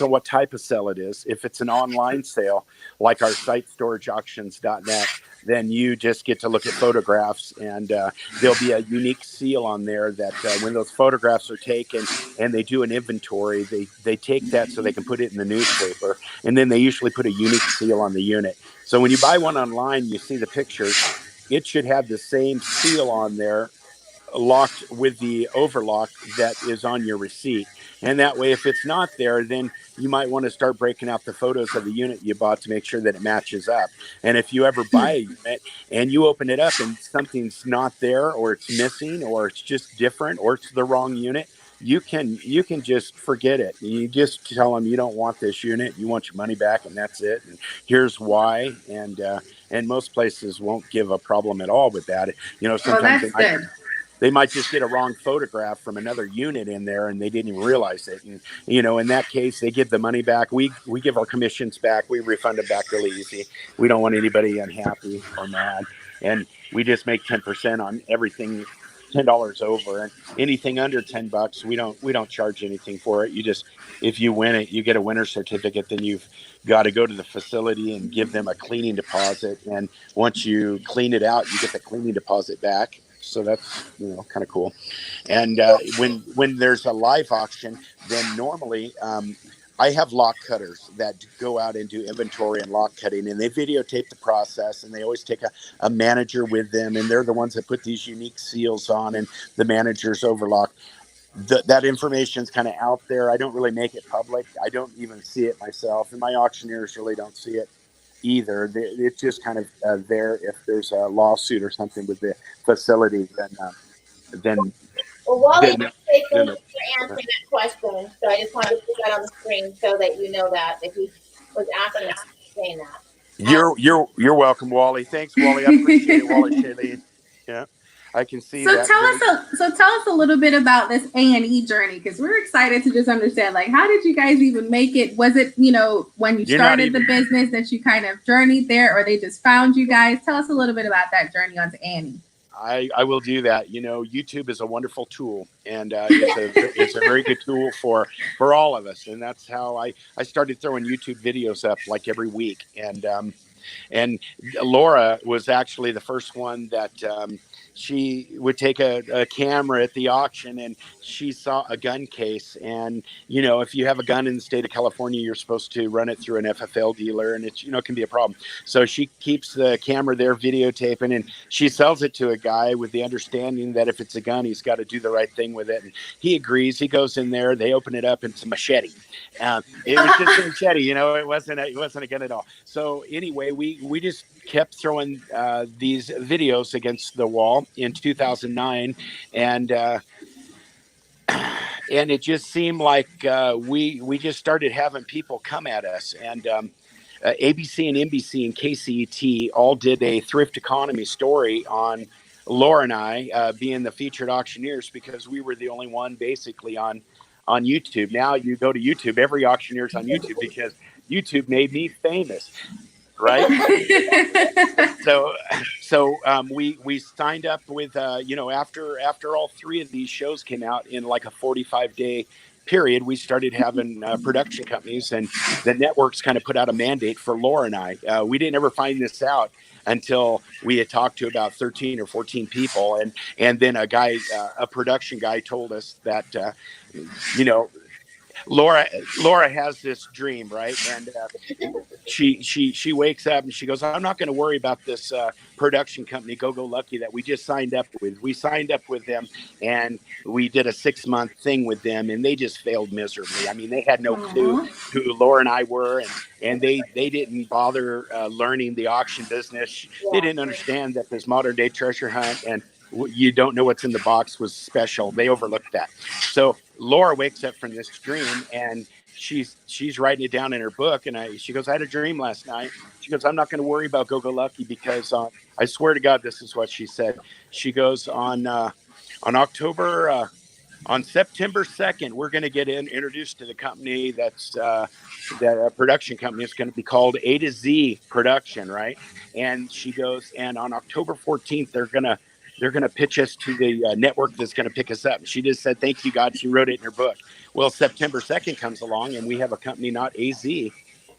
what type of sale it is. If it's an online sale, like our site storageauctions.net, then you just get to look at photographs, and there'll be a unique seal on there that when those photographs are taken and they do an inventory, they take that so they can put it in the newspaper, and then they usually put a unique seal on the unit. So when you buy one online, you see the pictures, it should have the same seal on there, locked with the overlock that is on your receipt. And that way, if it's not there, then you might want to start breaking out the photos of the unit you bought to make sure that it matches up. And if you ever buy a unit and you open it up and something's not there, or it's missing, or it's just different, or it's the wrong unit, you can just forget it. You just tell them you don't want this unit, you want your money back, and that's it. And here's why. And most places won't give a problem at all with that. Oh, Sometimes that's good. they might just get a wrong photograph from another unit in there and they didn't even realize it. And, in that case, they give the money back. We give our commissions back. We refund them back really easy. We don't want anybody unhappy or mad. And we just make 10% on everything, $10 over, and anything under $10, we don't charge anything for it. If you win it, you get a winner certificate. Then you've got to go to the facility and give them a cleaning deposit. And once you clean it out, you get the cleaning deposit back. So that's kind of cool. And when there's a live auction, then normally I have lock cutters that go out and do inventory and lock cutting, and they videotape the process, and they always take a manager with them, and they're the ones that put these unique seals on, and the manager's overlock. That information's kind of out there. I don't really make it public. I don't even see it myself, and my auctioneers really don't see it either. It's just kind of there. If there's a lawsuit or something with the facility, then Well, Wally then, did say then thank you for answering that question. So I just wanted to put that on the screen so that you know that if he was asking us saying that. you're welcome, Wally. Thanks, Wally. I appreciate it, Wally Shailene. Yeah, I can see So that. tell us a little bit about this A&E journey, because we're excited to just understand, like, how did you guys even make it? Was it, when you started the business that you kind of journeyed there, or they just found you guys? Tell us a little bit about that journey onto A&E. I will do that. YouTube is a wonderful tool, and it's a very good tool for all of us. And that's how I started throwing YouTube videos up like every week. And Laura was actually the first one that she would take a camera at the auction, and she saw a gun case. And, if you have a gun in the state of California, you're supposed to run it through an FFL dealer, and it can be a problem. So she keeps the camera there videotaping, and she sells it to a guy with the understanding that if it's a gun, he's got to do the right thing with it. And he agrees. He goes in there, they open it up, and it's a machete. It was just a machete, it wasn't a gun at all. So anyway, we just kept throwing these videos against the wall in 2009, and it just seemed like we just started having people come at us. And ABC and NBC and KCET all did a thrift economy story on Laura and I being the featured auctioneers, because we were the only one basically on YouTube. Now you go to YouTube, every auctioneer's on YouTube, because YouTube made me famous. Right. So we signed up with after all three of these shows came out in like a 45-day period, we started having production companies, and the networks kind of put out a mandate for Laura and I. We didn't ever find this out until we had talked to about 13 or 14 people, and then a production guy told us that Laura has this dream, right? And she wakes up and she goes, I'm not going to worry about this production company, Go Lucky, that we just signed up with. We signed up with them, and we did a 6-month thing with them, and they just failed miserably. I mean, they had no clue who Laura and I were, and they didn't bother learning the auction business. They didn't understand that this modern day treasure hunt and you don't know what's in the box was special. They overlooked that. So Laura wakes up from this dream, and she's writing it down in her book. And she goes, I had a dream last night. She goes, I'm not going to worry about Go Go Lucky because I swear to God, this is what she said. She goes, on October on September 2nd, we're going to get introduced to the company that a production company is going to be called A to Z Production, right? And she goes, and on October 14th, they're gonna pitch us to the network that's going to pick us up. She just said, "Thank you, God." She wrote it in her book. Well, September 2nd comes along, and we have a company, not AZ.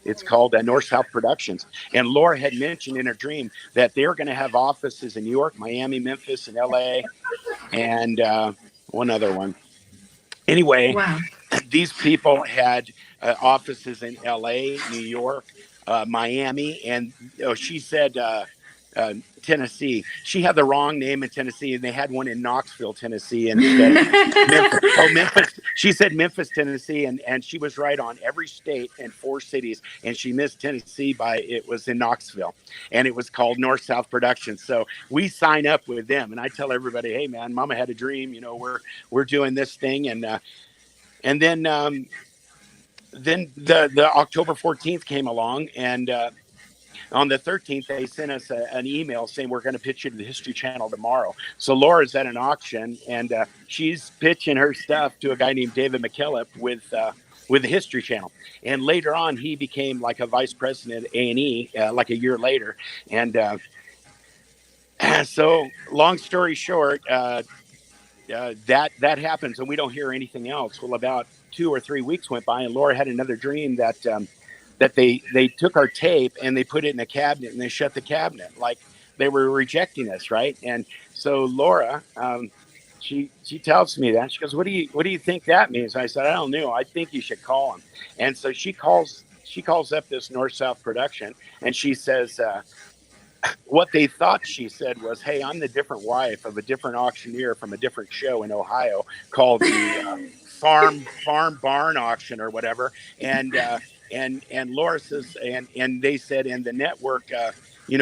It's called North South Productions. And Laura had mentioned in her dream that they're going to have offices in New York, Miami, Memphis, and LA, and one other one. Anyway, Wow. these people had offices in LA, New York, Miami, and she said Tennessee. She had the wrong name in Tennessee, and they had one in Knoxville, Tennessee, instead of Memphis. Oh, Memphis. She said Memphis, Tennessee, and she was right on every state and 4 cities, and she missed Tennessee by it was in Knoxville, and it was called North South Productions. So we sign up with them, and I tell everybody, hey man, Mama had a dream. We're doing this thing, and then the October 14th came along, and on the 13th, they sent us an email saying we're going to pitch you to the History Channel tomorrow. So Laura's at an auction, and she's pitching her stuff to a guy named David McKillop with the History Channel. And later on, he became like a vice president at A&E, like a year later. And so, long story short, that happens, and we don't hear anything else. Well, about 2 or 3 weeks went by, and Laura had another dream that they took our tape and they put it in a cabinet and they shut the cabinet, like they were rejecting us, right? And so Laura, she tells me that. She goes, what do you think that means? I said, I don't know. I think you should call him. And so she calls up this North South production, and she says, what they thought she said was, hey, I'm the different wife of a different auctioneer from a different show in Ohio called the farm barn auction or whatever. And Laura says, and they said, and the network,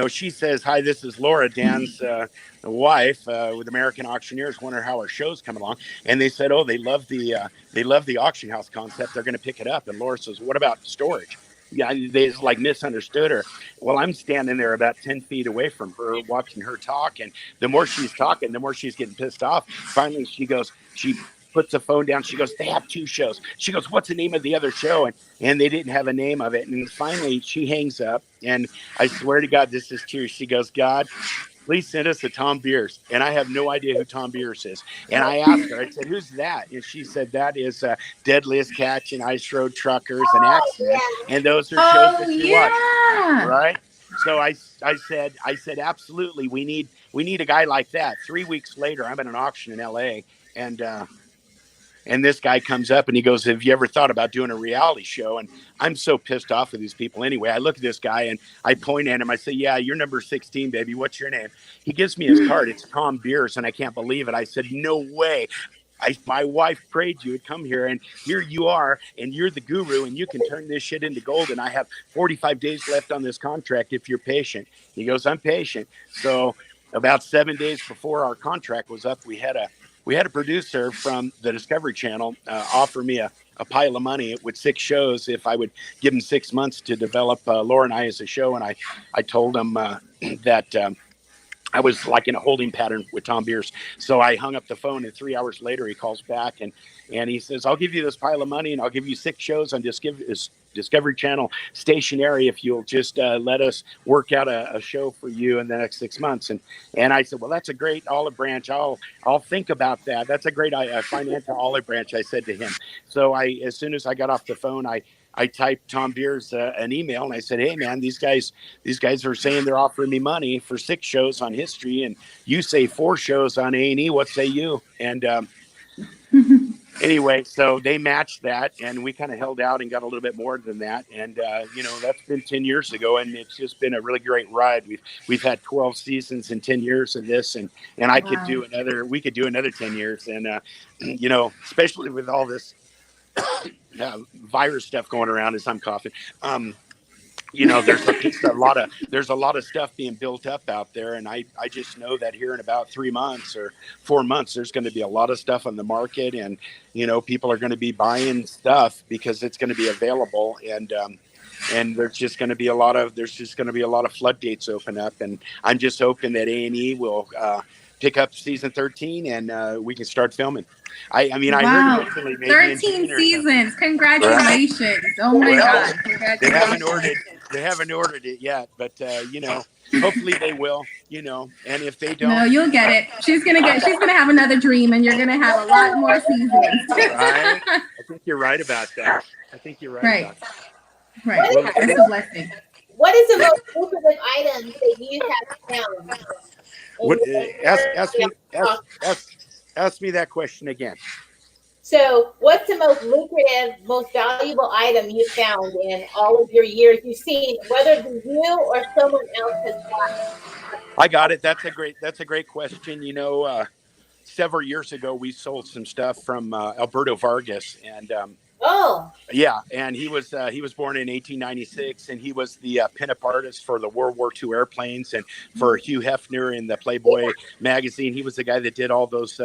she says, hi, this is Laura, Dan's wife with American Auctioneers. Wonder how our show's coming along. And they said, oh, they love the auction house concept. They're going to pick it up. And Laura says, what about storage? Yeah, they just like misunderstood her. Well, I'm standing there about 10 feet away from her, watching her talk. And the more she's talking, the more she's getting pissed off. Finally, she puts the phone down. She goes, they have 2 shows. She goes, what's the name of the other show? And they didn't have a name of it. And finally, she hangs up. And I swear to God, this is tears. She goes, God, please send us a Tom Beers. And I have no idea who Tom Beers is. And I asked her, I said, who's that? And she said, that is Deadliest Catch and Ice Road Truckers and Axemen. And those are shows that you watch. Right? So I said, absolutely. We need a guy like that. 3 weeks later, I'm at an auction in LA, and this guy comes up and he goes, have you ever thought about doing a reality show? And I'm so pissed off with these people anyway. I look at this guy and I point at him. I say, yeah, you're number 16, baby. What's your name? He gives me his card. It's Tom Beers. And I can't believe it. I said, no way. My wife prayed you would come here, and here you are, and you're the guru, and you can turn this shit into gold. And I have 45 days left on this contract if you're patient. He goes, I'm patient. So about 7 days before our contract was up, we had a producer from the Discovery Channel offer me a pile of money with 6 shows if I would give him 6 months to develop Laura and I as a show. And I told him that I was like in a holding pattern with Tom Beers. So I hung up the phone, and 3 hours later he calls back and he says, I'll give you this pile of money and I'll give you 6 shows on Discovery Channel stationary if you'll just let us work out a show for you in the next 6 months. And I said, well, that's a great olive branch. I'll think about that. That's a great financial olive branch, I said to him. So as soon as I got off the phone, I typed Tom Beers an email, and I said, hey man, these guys are saying they're offering me money for 6 shows on history, and you say 4 shows on A&E. What say you? And anyway, so they matched that, and we kind of held out and got a little bit more than that. And that's been 10 years ago, and it's just been a really great ride. We've had 12 seasons in 10 years of this, and I could do another. We could do another 10 years, and especially with all this virus stuff going around as I'm coughing. there's a lot of stuff being built up out there, and I just know that here in about 3 months or 4 months there's going to be a lot of stuff on the market, and people are going to be buying stuff because it's going to be available, and there's just going to be a lot of floodgates open up, and I'm just hoping that A&E will pick up season 13 and we can start filming. I mean, I heard originally maybe 13 seasons. Congratulations. Right? Oh my God. Congratulations. They haven't ordered it yet, but hopefully they will, and if they don't, no, you'll get it. She's gonna have another dream, and you're gonna have a lot more seasons. Right? I think you're right about that. Right. About that. Right. Well, it's a blessing. What is the most lucrative item that you have found? What, ask me that question again. So, what's the most lucrative, most valuable item you found in all of your years you've seen, whether it be you or someone else has bought? I got it. That's a great question. Several years ago, we sold some stuff from Alberto Vargas, and yeah, and he was born in 1896, and he was the pinup artist for the World War II airplanes, and for Hugh Hefner in the Playboy magazine. He was the guy that did all those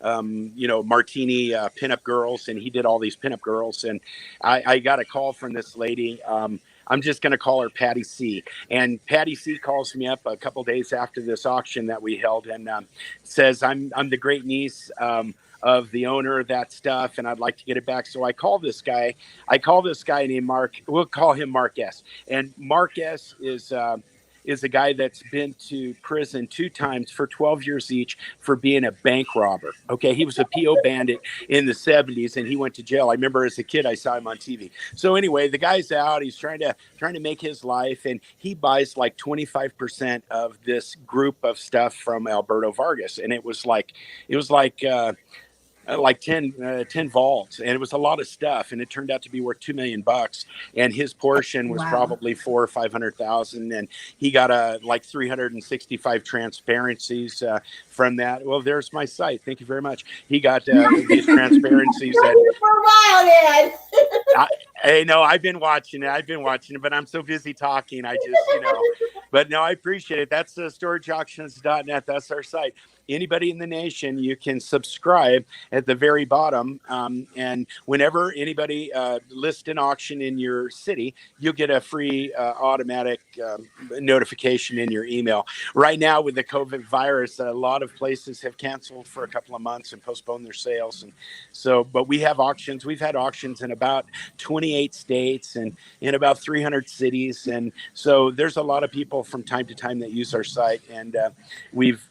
martini pinup girls, and he did all these pinup girls. And I got a call from this lady. I'm just going to call her Patty C. And Patty C calls me up a couple days after this auction that we held, and says, I'm the great niece of the owner of that stuff, and I'd like to get it back. So I call this guy named Mark. We'll call him Mark S. And Mark S is a guy that's been to prison 2 times for 12 years each for being a bank robber. Okay, he was a PO bandit in the 70s, and he went to jail. I remember as a kid I saw him on TV. So anyway, the guy's out. He's trying to make his life, and he buys like 25% of this group of stuff from Alberto Vargas, and it was like 10 vaults, and it was a lot of stuff, and it turned out to be worth $2 million, and his portion was probably 400,000 or 500,000, and he got like 365 transparencies from that. Well, there's my site. Thank you very much. He got these transparencies for a while, Dad. Hey, no, I've been watching it, but I'm so busy talking. I just, but no, I appreciate it. That's storageauctions.net. That's our site. Anybody in the nation, you can subscribe at the very bottom. And whenever anybody lists an auction in your city, you'll get a free automatic notification in your email. Right now with the COVID virus, a lot of places have canceled for a couple of months and postponed their sales. And so, but we have auctions. We've had auctions in about 28 states and in about 300 cities. And so there's a lot of people from time to time that use our site. And we've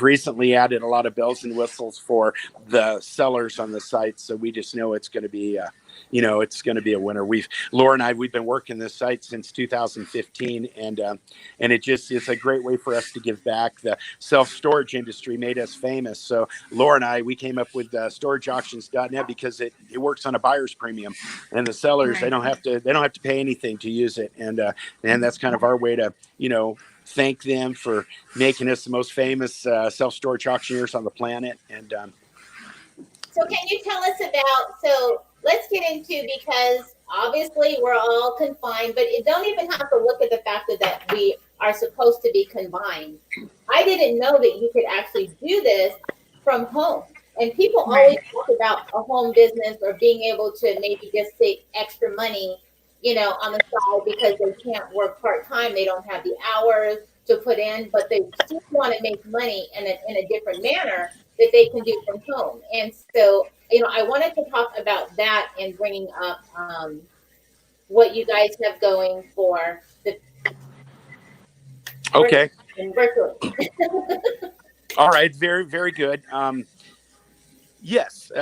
recently added a lot of bells and whistles for the sellers on the site. So we just know it's going to be, it's going to be a winner. Laura and we've been working this site since 2015, and it's a great way for us to give back. The self-storage industry made us famous. So Laura and we came up with storageauctions.net because it works on a buyer's premium, and the sellers, they don't have to pay anything to use it. And that's kind of our way to, thank them for making us the most famous self-storage auctioneers on the planet. And so can you tell us so let's get into, because obviously we're all confined, but you don't even have to look at the fact that we are supposed to be confined. I didn't know that you could actually do this from home. And people always talk about a home business or being able to maybe just take extra money, on the side because they can't work part-time. They don't have the hours to put in, but they still want to make money in a different manner that they can do from home. And so, I wanted to talk about that and bringing up what you guys have going for the virtual. All right, very, very good. Yes,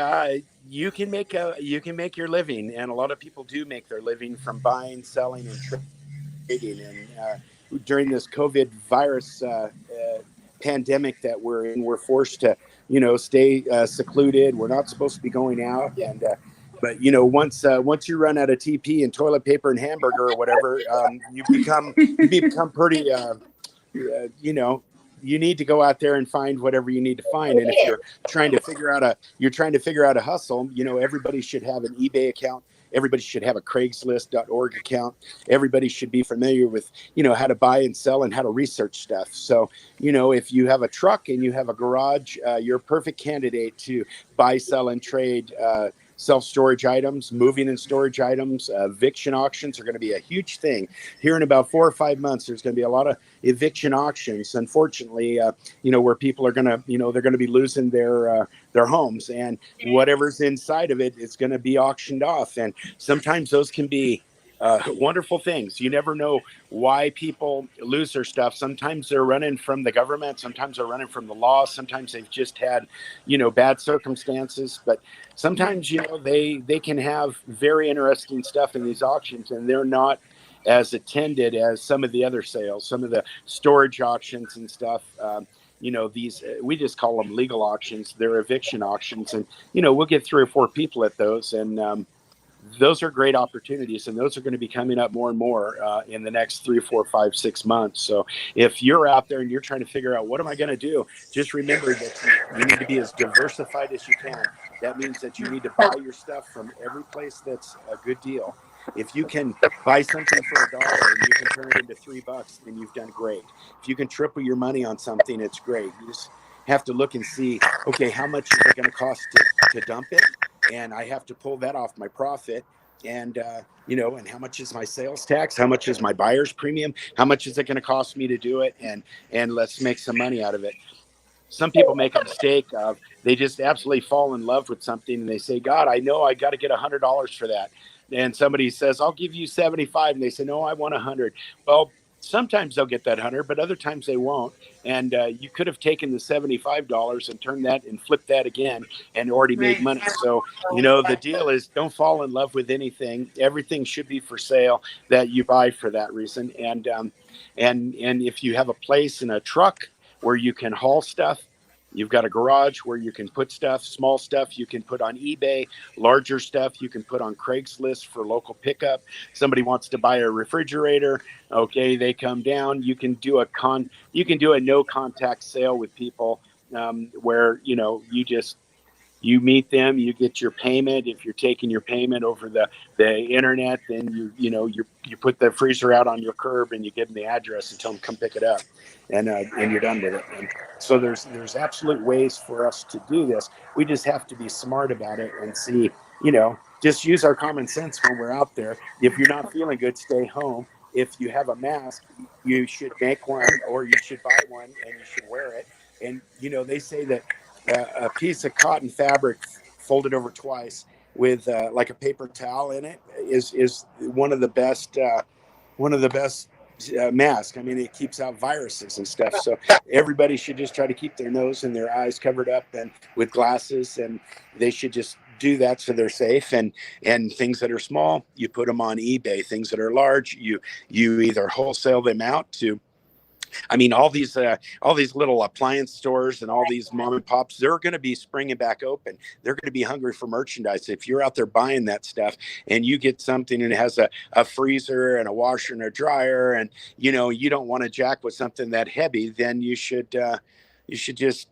you can make your living, and a lot of people do make their living from buying, selling, and trading. And during this COVID virus pandemic that we're in, we're forced to, stay secluded. We're not supposed to be going out, and but once you run out of TP and toilet paper and hamburger or whatever, you become pretty, you need to go out there and find whatever you need to find. And if you're trying to figure out a hustle, everybody should have an eBay account. Everybody should have a Craigslist.org account. Everybody should be familiar with, how to buy and sell and how to research stuff. So, if you have a truck and you have a garage, you're a perfect candidate to buy, sell, and trade self-storage items, moving and storage items. Eviction auctions are going to be a huge thing. Here in about 4 or 5 months, there's going to be a lot of eviction auctions, unfortunately, where people are going to, they're going to be losing their homes, and whatever's inside of it is going to be auctioned off. And sometimes those can be wonderful things. You never know why people lose their stuff. Sometimes they're running from the government. Sometimes they're running from the law. Sometimes they've just had, bad circumstances. But sometimes, they can have very interesting stuff in these auctions, and they're not as attended as some of the other sales, some of the storage auctions and stuff. These, we just call them legal auctions. They're eviction auctions. And, we'll get 3 or 4 people at those. And, those are great opportunities, and those are going to be coming up more and more in the next 3, 4, 5, 6 months. So if you're out there and you're trying to figure out what am I going to do, just remember that you need to be as diversified as you can. That means that you need to buy your stuff from every place that's a good deal. If you can buy something for $1 and you can turn it into $3, then you've done great. If you can triple your money on something, it's great. You just have to look and see, okay, how much is it going to cost to dump it? And I have to pull that off my profit. And, and how much is my sales tax? How much is my buyer's premium? How much is it going to cost me to do it? And let's make some money out of it. Some people make a mistake of, they just absolutely fall in love with something and they say, God, I know I got to get $100 for that. And somebody says, I'll give you 75. And they say, no, I want 100. Well, sometimes they'll get that 100, but other times they won't. And you could have taken the $75 and turned that and flipped that again and already made money. So, the deal is don't fall in love with anything. Everything should be for sale that you buy for that reason. And if you have a place and a truck where you can haul stuff, you've got a garage where you can put stuff, small stuff you can put on eBay, larger stuff you can put on Craigslist for local pickup. Somebody wants to buy a refrigerator. Okay, they come down. You can do a no contact sale with people where, you meet them, you get your payment. If you're taking your payment over the internet, then you put the freezer out on your curb and you give them the address and tell them come pick it up, and you're done with it. And so there's absolute ways for us to do this. We just have to be smart about it and see, just use our common sense when we're out there. If you're not feeling good, stay home. If you have a mask, you should make one, or you should buy one and you should wear it. And they say that a piece of cotton fabric folded over twice with like a paper towel in it is one of the best masks. I mean, it keeps out viruses and stuff. So everybody should just try to keep their nose and their eyes covered up and with glasses, and they should just do that so they're safe. And things that are small, you put them on eBay. Things that are large, you either wholesale them out to, all these little appliance stores and all these mom and pops, they're going to be springing back open. They're going to be hungry for merchandise. If you're out there buying that stuff and you get something and it has a freezer and a washer and a dryer, and you don't want to jack with something that heavy, then you should just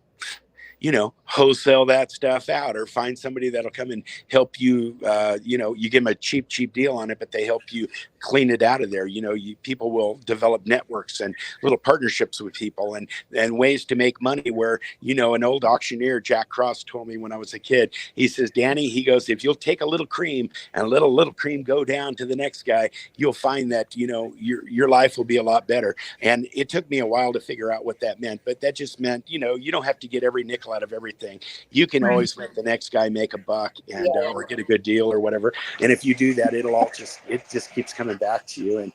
wholesale that stuff out, or find somebody that'll come and help you. You give them a cheap deal on it, but they help you clean it out of there. People will develop networks and little partnerships with people and ways to make money where, an old auctioneer, Jack Cross, told me when I was a kid, he says, Danny, he goes, if you'll take a little cream and little cream go down to the next guy, you'll find that, your life will be a lot better. And it took me a while to figure out what that meant, but that just meant, you don't have to get every nickel out of everything. You can always let the next guy make a buck and or get a good deal or whatever. And if you do that, it just keeps coming back to you.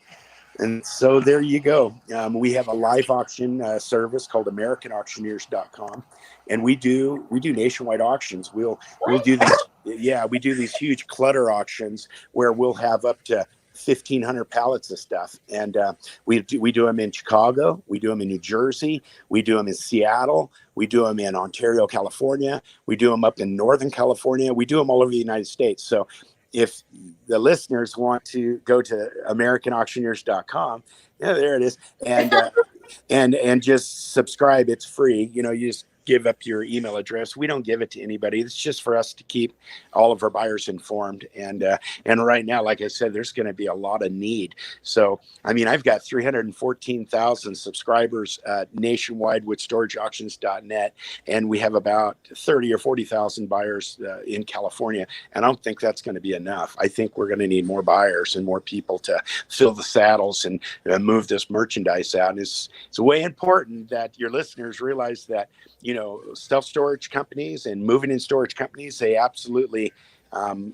And so there you go. We have a live auction service called AmericanAuctioneers.com, and we do nationwide auctions. We'll do these huge clutter auctions where we'll have up to 1,500 pallets of stuff, and we do them in Chicago, we do them in New Jersey, we do them in Seattle, we do them in Ontario, California, we do them up in Northern California, we do them all over the United States. So if the listeners want to go to AmericanAuctioneers.com, there it is, and just subscribe. It's free. You just give up your email address. We don't give it to anybody. It's just for us to keep all of our buyers informed. And right now, like I said, there's going to be a lot of need. So, I mean, I've got 314,000 subscribers nationwide with storageauctions.net, and we have about 30 or 40,000 buyers in California. And I don't think that's going to be enough. I think we're going to need more buyers and more people to fill the saddles and move this merchandise out. And it's way important that your listeners realize that, you know, self-storage companies and moving in storage companies, they absolutely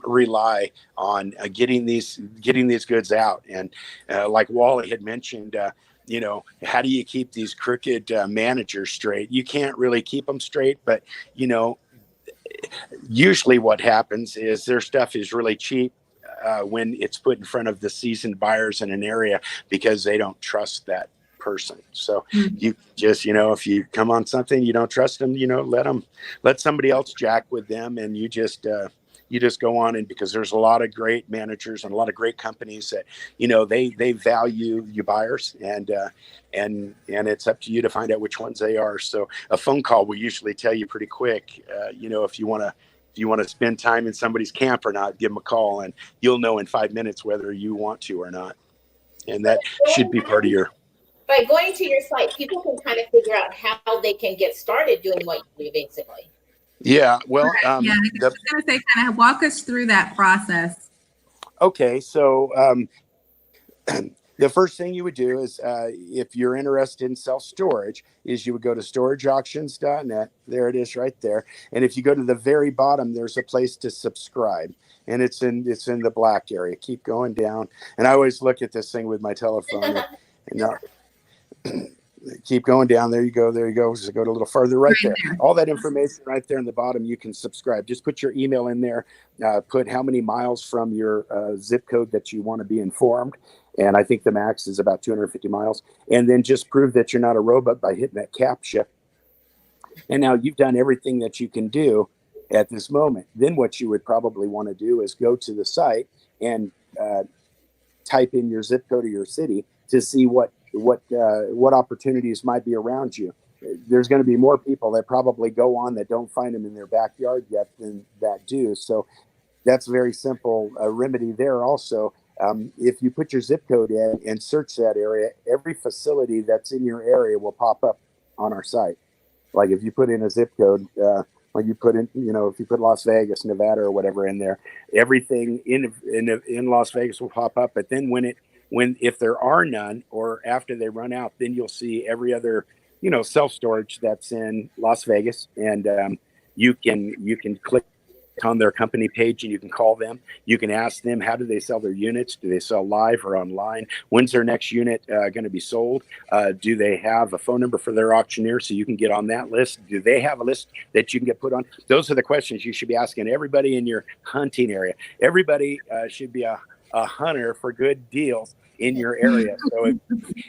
rely on getting these goods out. And like Wally had mentioned, you know, how do you keep these crooked managers straight? You can't really keep them straight, but, you know, usually what happens is their stuff is really cheap when it's put in front of the seasoned buyers in an area because they don't trust that person. So you just, you know, if you come on something, you don't trust them, you know, let somebody else jack with them, and you just go on. And because there's a lot of great managers and a lot of great companies that, you know, they value you buyers, and it's up to you to find out which ones they are. So a phone call will usually tell you pretty quick, you know, if you want to spend time in somebody's camp or not, give them a call, and you'll know in 5 minutes whether you want to or not. And that should be part of your. By going to your site, people can kind of figure out how they can get started doing what you do, basically. Yeah, well, I was going to say, kind of walk us through that process. Okay, so the first thing you would do is, if you're interested in self-storage, is you would go to storageauctions.net. There it is right there. And if you go to the very bottom, there's a place to subscribe. And it's in the black area. Keep going down. And I always look at this thing with my telephone. Keep going down. There you go. Just go a little further right there. All that information right there in the bottom, you can subscribe. Just put your email in there. Put how many miles from your zip code that you want to be informed. And I think the max is about 250 miles. And then just prove that you're not a robot by hitting that captcha. And now you've done everything that you can do at this moment. Then what you would probably want to do is go to the site and type in your zip code of your city to see what opportunities might be around you. There's going to be more people that probably go on that don't find them in their backyard yet than that do. So that's a very simple remedy there. Also, if you put your zip code in and search that area, every facility that's in your area will pop up on our site. Like if you put in a zip code, like you put in, you know, if you put Las Vegas, Nevada, or whatever in there, everything in Las Vegas will pop up. But then if there are none, or after they run out, then you'll see every other, you know, self-storage that's in Las Vegas, and you can click on their company page and you can call them. You can ask them, how do they sell their units? Do they sell live or online? When's their next unit going to be sold? Do they have a phone number for their auctioneer so you can get on that list? Do they have a list that you can get put on? Those are the questions you should be asking everybody in your hunting area. Everybody should be a hunter for good deals in your area. So if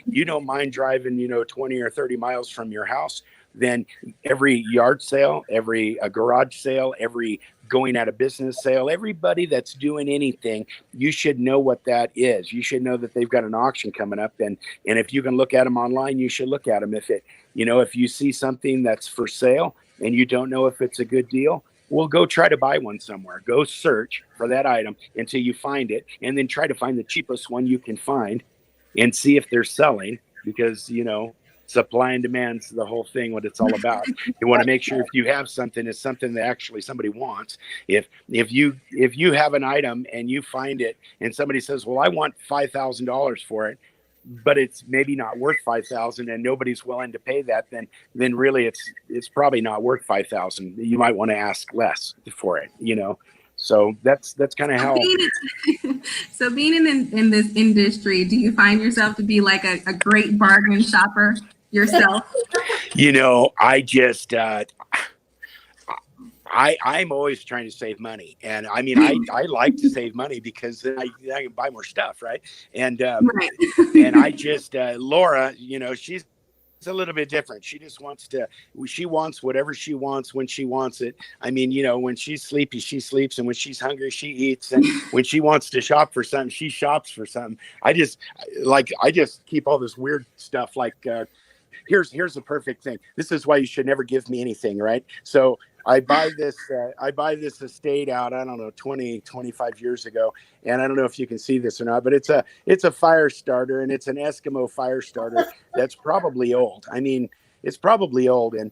you don't mind driving, you know, 20 or 30 miles from your house, then every yard sale, every garage sale, every going out of business sale, everybody that's doing anything, you should know what that is. You should know that they've got an auction coming up, and if you can look at them online, you should look at them. If you see something that's for sale and you don't know if it's a good deal, well, go try to buy one somewhere. Go search for that item until you find it, and then try to find the cheapest one you can find and see if they're selling, because, you know, supply and demand's the whole thing, what it's all about. You want to make sure if you have something, it's something that actually somebody wants. If you have an item and you find it and somebody says, well, I want $5,000 for it, but it's maybe not worth $5,000 and nobody's willing to pay that, then really it's probably not worth $5,000. You might want to ask less for it, you know. So that's kind of how. So being in this industry, do you find yourself to be like a great bargain shopper yourself? You know, I just I'm always trying to save money, and I mean I like to save money because then I can buy more stuff, right? And Right. and I just Laura, you know, she's a little bit different. She wants whatever she wants when she wants it. I mean, you know, when she's sleepy, she sleeps, and when she's hungry, she eats, and when she wants to shop for something, she shops for something. I just keep all this weird stuff like here's the perfect thing. This is why you should never give me anything, right? So I buy this estate out, I don't know, 20, 25 years ago. And I don't know if you can see this or not, but it's a fire starter, and it's an Eskimo fire starter that's probably old. I mean, it's probably old, and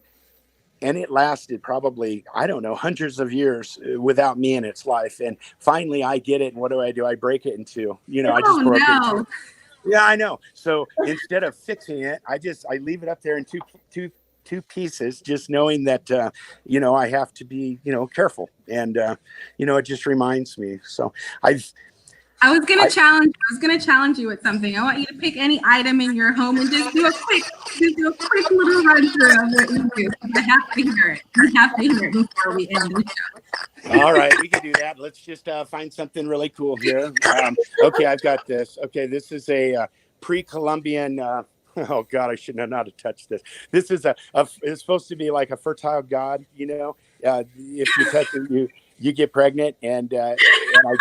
it lasted probably, I don't know, hundreds of years without me in its life. And finally I get it. And what do? I break it in two. I just Oh broke it in no. two. Yeah, I know. So instead of fixing it, I leave it up there in two pieces, just knowing that, I have to be, careful. And, it just reminds me. So I was gonna challenge you with something. I want you to pick any item in your home and just do a quick little run through of what you do. I have to hear it. We have to hear it before we end the show. All right, we can do that. Let's just find something really cool here. Okay, I've got this. Okay, this is a pre-Columbian. Oh God, I shouldn't have known how to touch this. This is it's supposed to be like a fertile god. If you touch it, you get pregnant, and I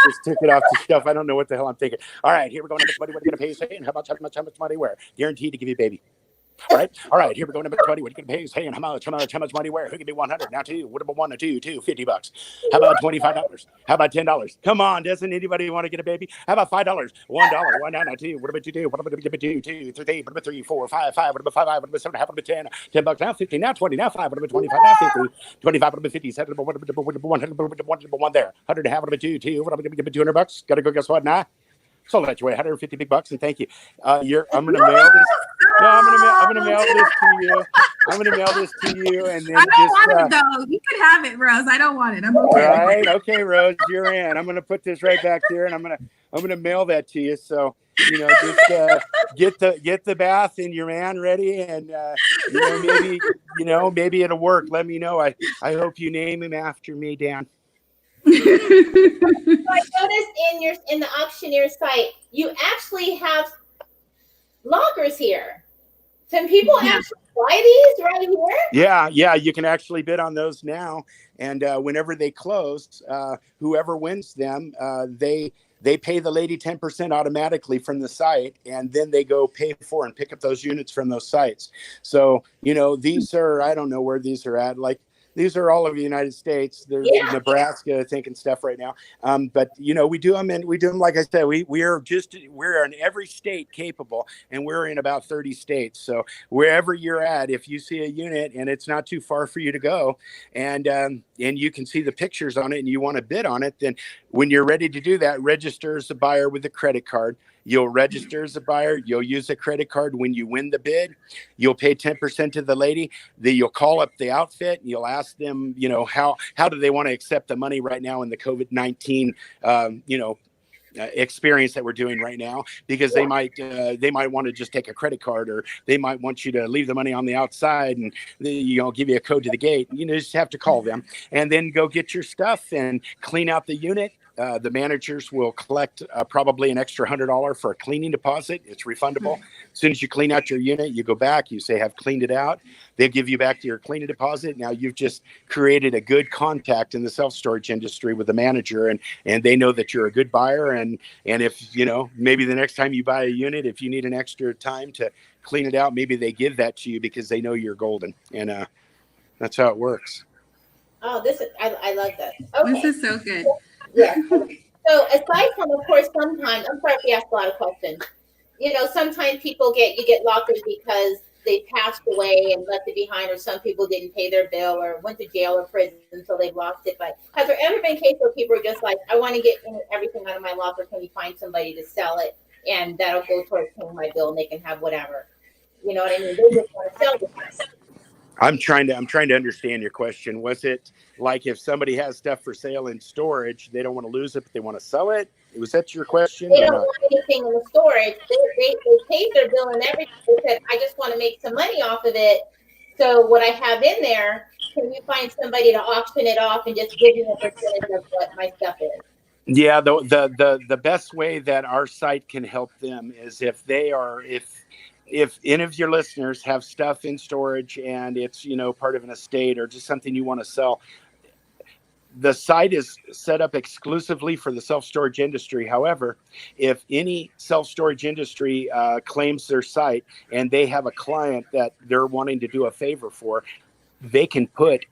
just took it off the shelf. I don't know what the hell I'm thinking. All right, here we're going. How much money? What are you going to pay? Say, and how much money? Where? Guaranteed to give you a baby. All right, here we go. Number 20. What are you going to pay? Hey, and how much money? Where? Who can be 100? Now two. What about 1 to 2? $50. How about $25? How about $10? Come on, doesn't anybody want to get a baby? How about $5? $1. One down. Now two. What about 2? What about 2? 2, 3. What about 3, 4, 5? What about 5? What about 7? How about 10? $10 now. 50 now. 20 now. 5. What about 25 now? 50. 25. What about 50? 7. What about 100? One there. 100 and half. What about 2? What about $200? Gotta go. Guess what? Nah. So that's way $150 and thank you. I'm gonna mail this. No, I'm gonna mail this to you. I'm gonna mail this to you, and then I don't want it though. You can have it, Rose. I don't want it. I'm okay. Right? Okay, Rose, you're in. I'm gonna put this right back here, and I'm gonna mail that to you. So just get the bath and your man ready, and maybe it'll work. Let me know. I hope you name him after me, Dan. So I noticed in the auctioneer site, you actually have lockers here. Some people actually buy these right here. Yeah, you can actually bid on those now, and whenever they close, whoever wins them, they pay the lady 10% automatically from the site, and then they go pay for and pick up those units from those sites. So these are, I don't know where these are at, like. These are all over the United States. There's Nebraska, I think, and stuff right now. But we do them, and we do them. Like I said, we're in every state capable, and we're in about 30 states. So wherever you're at, if you see a unit and it's not too far for you to go, and you can see the pictures on it, and you want to bid on it, then when you're ready to do that, register as a buyer with a credit card. You'll register as a buyer. You'll use a credit card. When you win the bid, you'll pay 10% to the lady. Then you'll call up the outfit. And you'll ask them, how do they want to accept the money right now in the COVID-19, experience that we're doing right now, because they might want to just take a credit card, or they might want you to leave the money on the outside and give you a code to the gate. You just have to call them and then go get your stuff and clean out the unit. The managers will collect probably an extra $100 for a cleaning deposit. It's refundable. As soon as you clean out your unit, you go back, you say, have cleaned it out. They'll give you back to your cleaning deposit. Now you've just created a good contact in the self-storage industry with the manager, and they know that you're a good buyer. And if, maybe the next time you buy a unit, if you need an extra time to clean it out, maybe they give that to you because they know you're golden. And that's how it works. Oh, I love that. Okay. This is so good. Yeah. So aside from, of course, sometimes, I'm sorry if we asked a lot of questions. Sometimes you get lockers because they passed away and left it behind, or some people didn't pay their bill or went to jail or prison, so they've lost it. But has there ever been a case where people are just like, I want to get everything out of my locker. Can you find somebody to sell it? And that'll go towards paying my bill, and they can have whatever. You know what I mean? They just want to sell it. I'm trying to understand your question. Was it like if somebody has stuff for sale in storage, they don't want to lose it, but they want to sell it? Was that your question? They don't want anything in the storage. They paid their bill and everything. They said, I just want to make some money off of it. So what I have in there, can you find somebody to auction it off and just give me a percentage of what my stuff is? Yeah, the best way that our site can help them is if any of your listeners have stuff in storage and it's part of an estate or just something you want to sell, The site is set up exclusively for the self-storage industry. However, if any self-storage industry claims their site and they have a client that they're wanting to do a favor for, they can put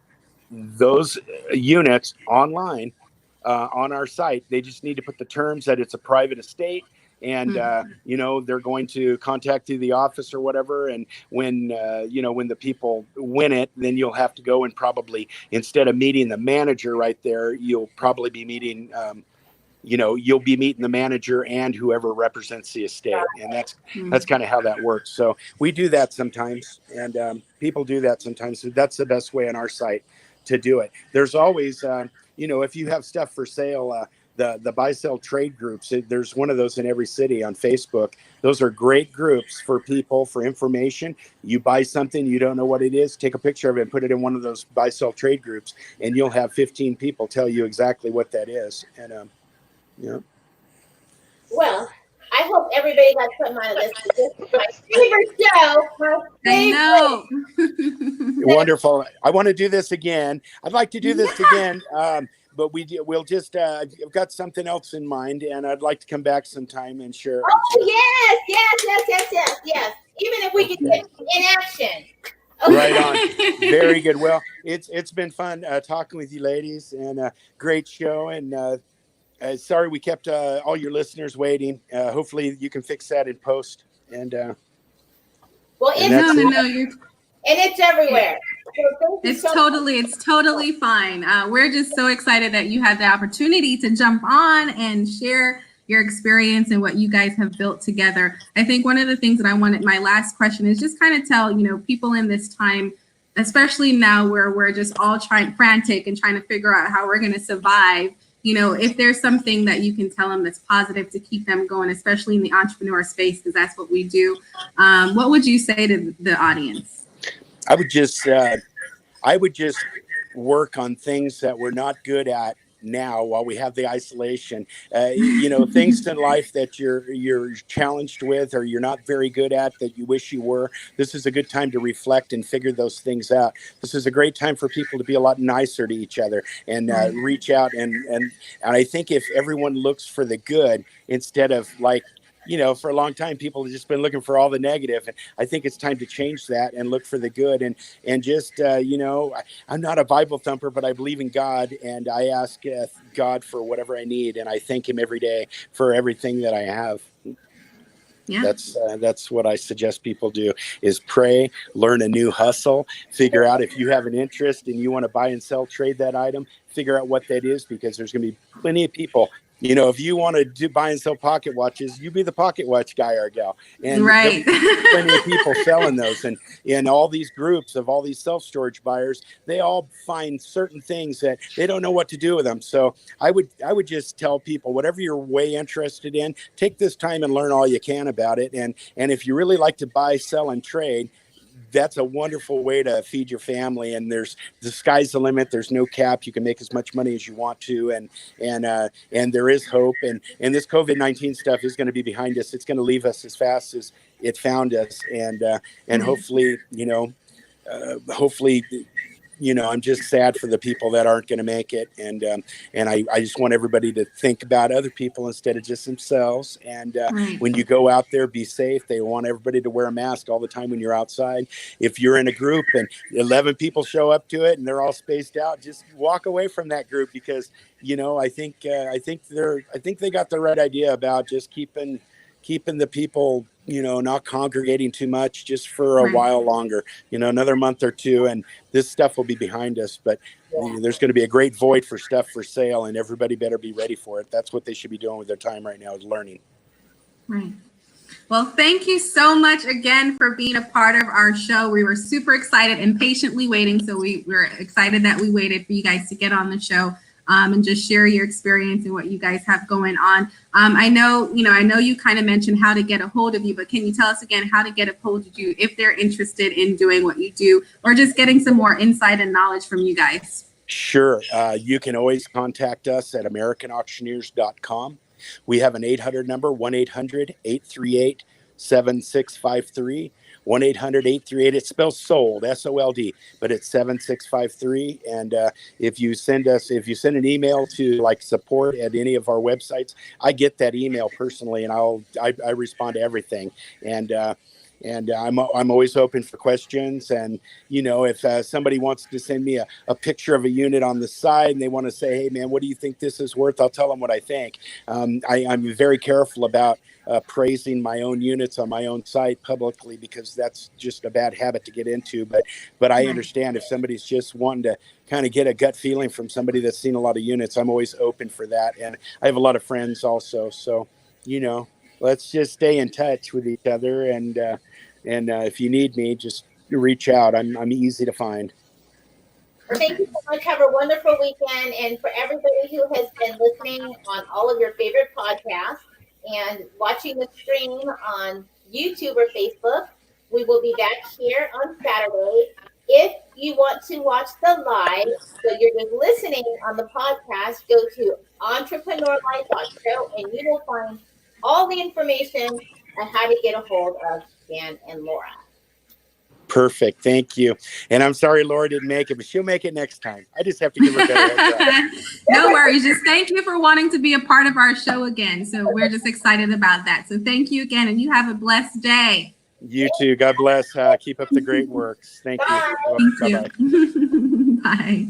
those units online on our site. They just need to put the terms that it's a private estate, and they're going to contact you, the office or whatever. And when when the people win it, then you'll have to go and probably, instead of meeting the manager right there, you'll probably be meeting you'll be meeting the manager and whoever represents the estate. And that's kind of how that works. So we do that sometimes, and people do that sometimes. So that's the best way on our site to do it. There's always if you have stuff for sale, the buy sell trade groups, there's one of those in every city on Facebook. Those are great groups for people, for information. You buy something, you don't know what it is, take a picture of it and put it in one of those buy sell trade groups, and you'll have 15 people tell you exactly what that is. And yeah. Well, I hope everybody got something out of this. This is my favorite show. My favorite. Wonderful. I want to do this again. I'd like to do this again, but we'll just. I've got something else in mind, and I'd like to come back sometime and share. Oh yes. Even if we can get in action. Okay. Right on. Very good. Well, it's been fun talking with you ladies, and great show. And sorry we kept all your listeners waiting. Hopefully you can fix that in post. And well, it's everywhere. So it's totally fine. We're just so excited that you had the opportunity to jump on and share your experience and what you guys have built together. I think one of the things that I wanted, my last question is just kind of tell, people in this time, especially now where we're just all frantic and trying to figure out how we're going to survive. If there's something that you can tell them that's positive to keep them going, especially in the entrepreneur space, because that's what we do. What would you say to the audience? I would just work on things that we're not good at now while we have the isolation. Things in life that you're challenged with or you're not very good at that you wish you were. This is a good time to reflect and figure those things out. This is a great time for people to be a lot nicer to each other and reach out and I think if everyone looks for the good instead of for a long time, people have just been looking for all the negative. And I think it's time to change that and look for the good. And just, I'm not a Bible thumper, but I believe in God. And I ask God for whatever I need. And I thank him every day for everything that I have. Yeah. That's what I suggest people do is pray, learn a new hustle, figure out if you have an interest and you want to buy and sell, trade that item, figure out what that is, because there's going to be plenty of people. If you want to buy and sell pocket watches, you be the pocket watch guy or gal. And right. Plenty of people selling those. And in all these groups of all these self-storage buyers, they all find certain things that they don't know what to do with them. So I would just tell people, whatever you're way interested in, take this time and learn all you can about it. And if you really like to buy, sell, and trade, that's a wonderful way to feed your family. And the sky's the limit. There's no cap. You can make as much money as you want to. And there is hope. And this COVID-19 stuff is going to be behind us. It's going to leave us as fast as it found us. And hopefully, I'm just sad for the people that aren't going to make it. And I just want everybody to think about other people instead of just themselves. And when you go out there, be safe. They want everybody to wear a mask all the time when you're outside. If you're in a group and 11 people show up to it and they're all spaced out, just walk away from that group, because, I think they got the right idea about just keeping the people, not congregating too much, just for a while longer, another month or two, and this stuff will be behind us. But there's going to be a great void for stuff for sale, and everybody better be ready for it. That's what they should be doing with their time right now, is learning. Right. Well, thank you so much again for being a part of our show. We were super excited and patiently waiting. So we were excited that we waited for you guys to get on the show. And just share your experience and what you guys have going on. I know you kind of mentioned how to get a hold of you, but can you tell us again how to get a hold of you if they're interested in doing what you do, or just getting some more insight and knowledge from you guys? Sure. You can always contact us at AmericanAuctioneers.com. We have an 800 number, 1-800-838-7653. 1-800-838. It spells sold, SOLD, but it's 7653. And if you send an email to like support at any of our websites, I get that email personally, and I respond to everything. And I'm always open for questions. And, if somebody wants to send me a picture of a unit on the side and they want to say, hey, man, what do you think this is worth? I'll tell them what I think. I'm very careful about praising my own units on my own site publicly, because that's just a bad habit to get into. But I understand if somebody's just wanting to kind of get a gut feeling from somebody that's seen a lot of units, I'm always open for that. And I have a lot of friends also. So, let's just stay in touch with each other. And if you need me, just reach out. I'm easy to find. Well, thank you so much. Have a wonderful weekend. And for everybody who has been listening on all of your favorite podcasts and watching the stream on YouTube or Facebook, we will be back here on Saturday. If you want to watch the live, so you're just listening on the podcast, go to entrepreneurlife.show and you will find all the information on how to get a hold of Dan and Laura. Perfect. Thank you. And I'm sorry Laura didn't make it, but she'll make it next time. I just have to give her a better heads up. No worries. Just thank you for wanting to be a part of our show again. So we're just excited about that. So thank you again, and you have a blessed day. You too. God bless. Keep up the great works. Thank you. Thank you. Bye.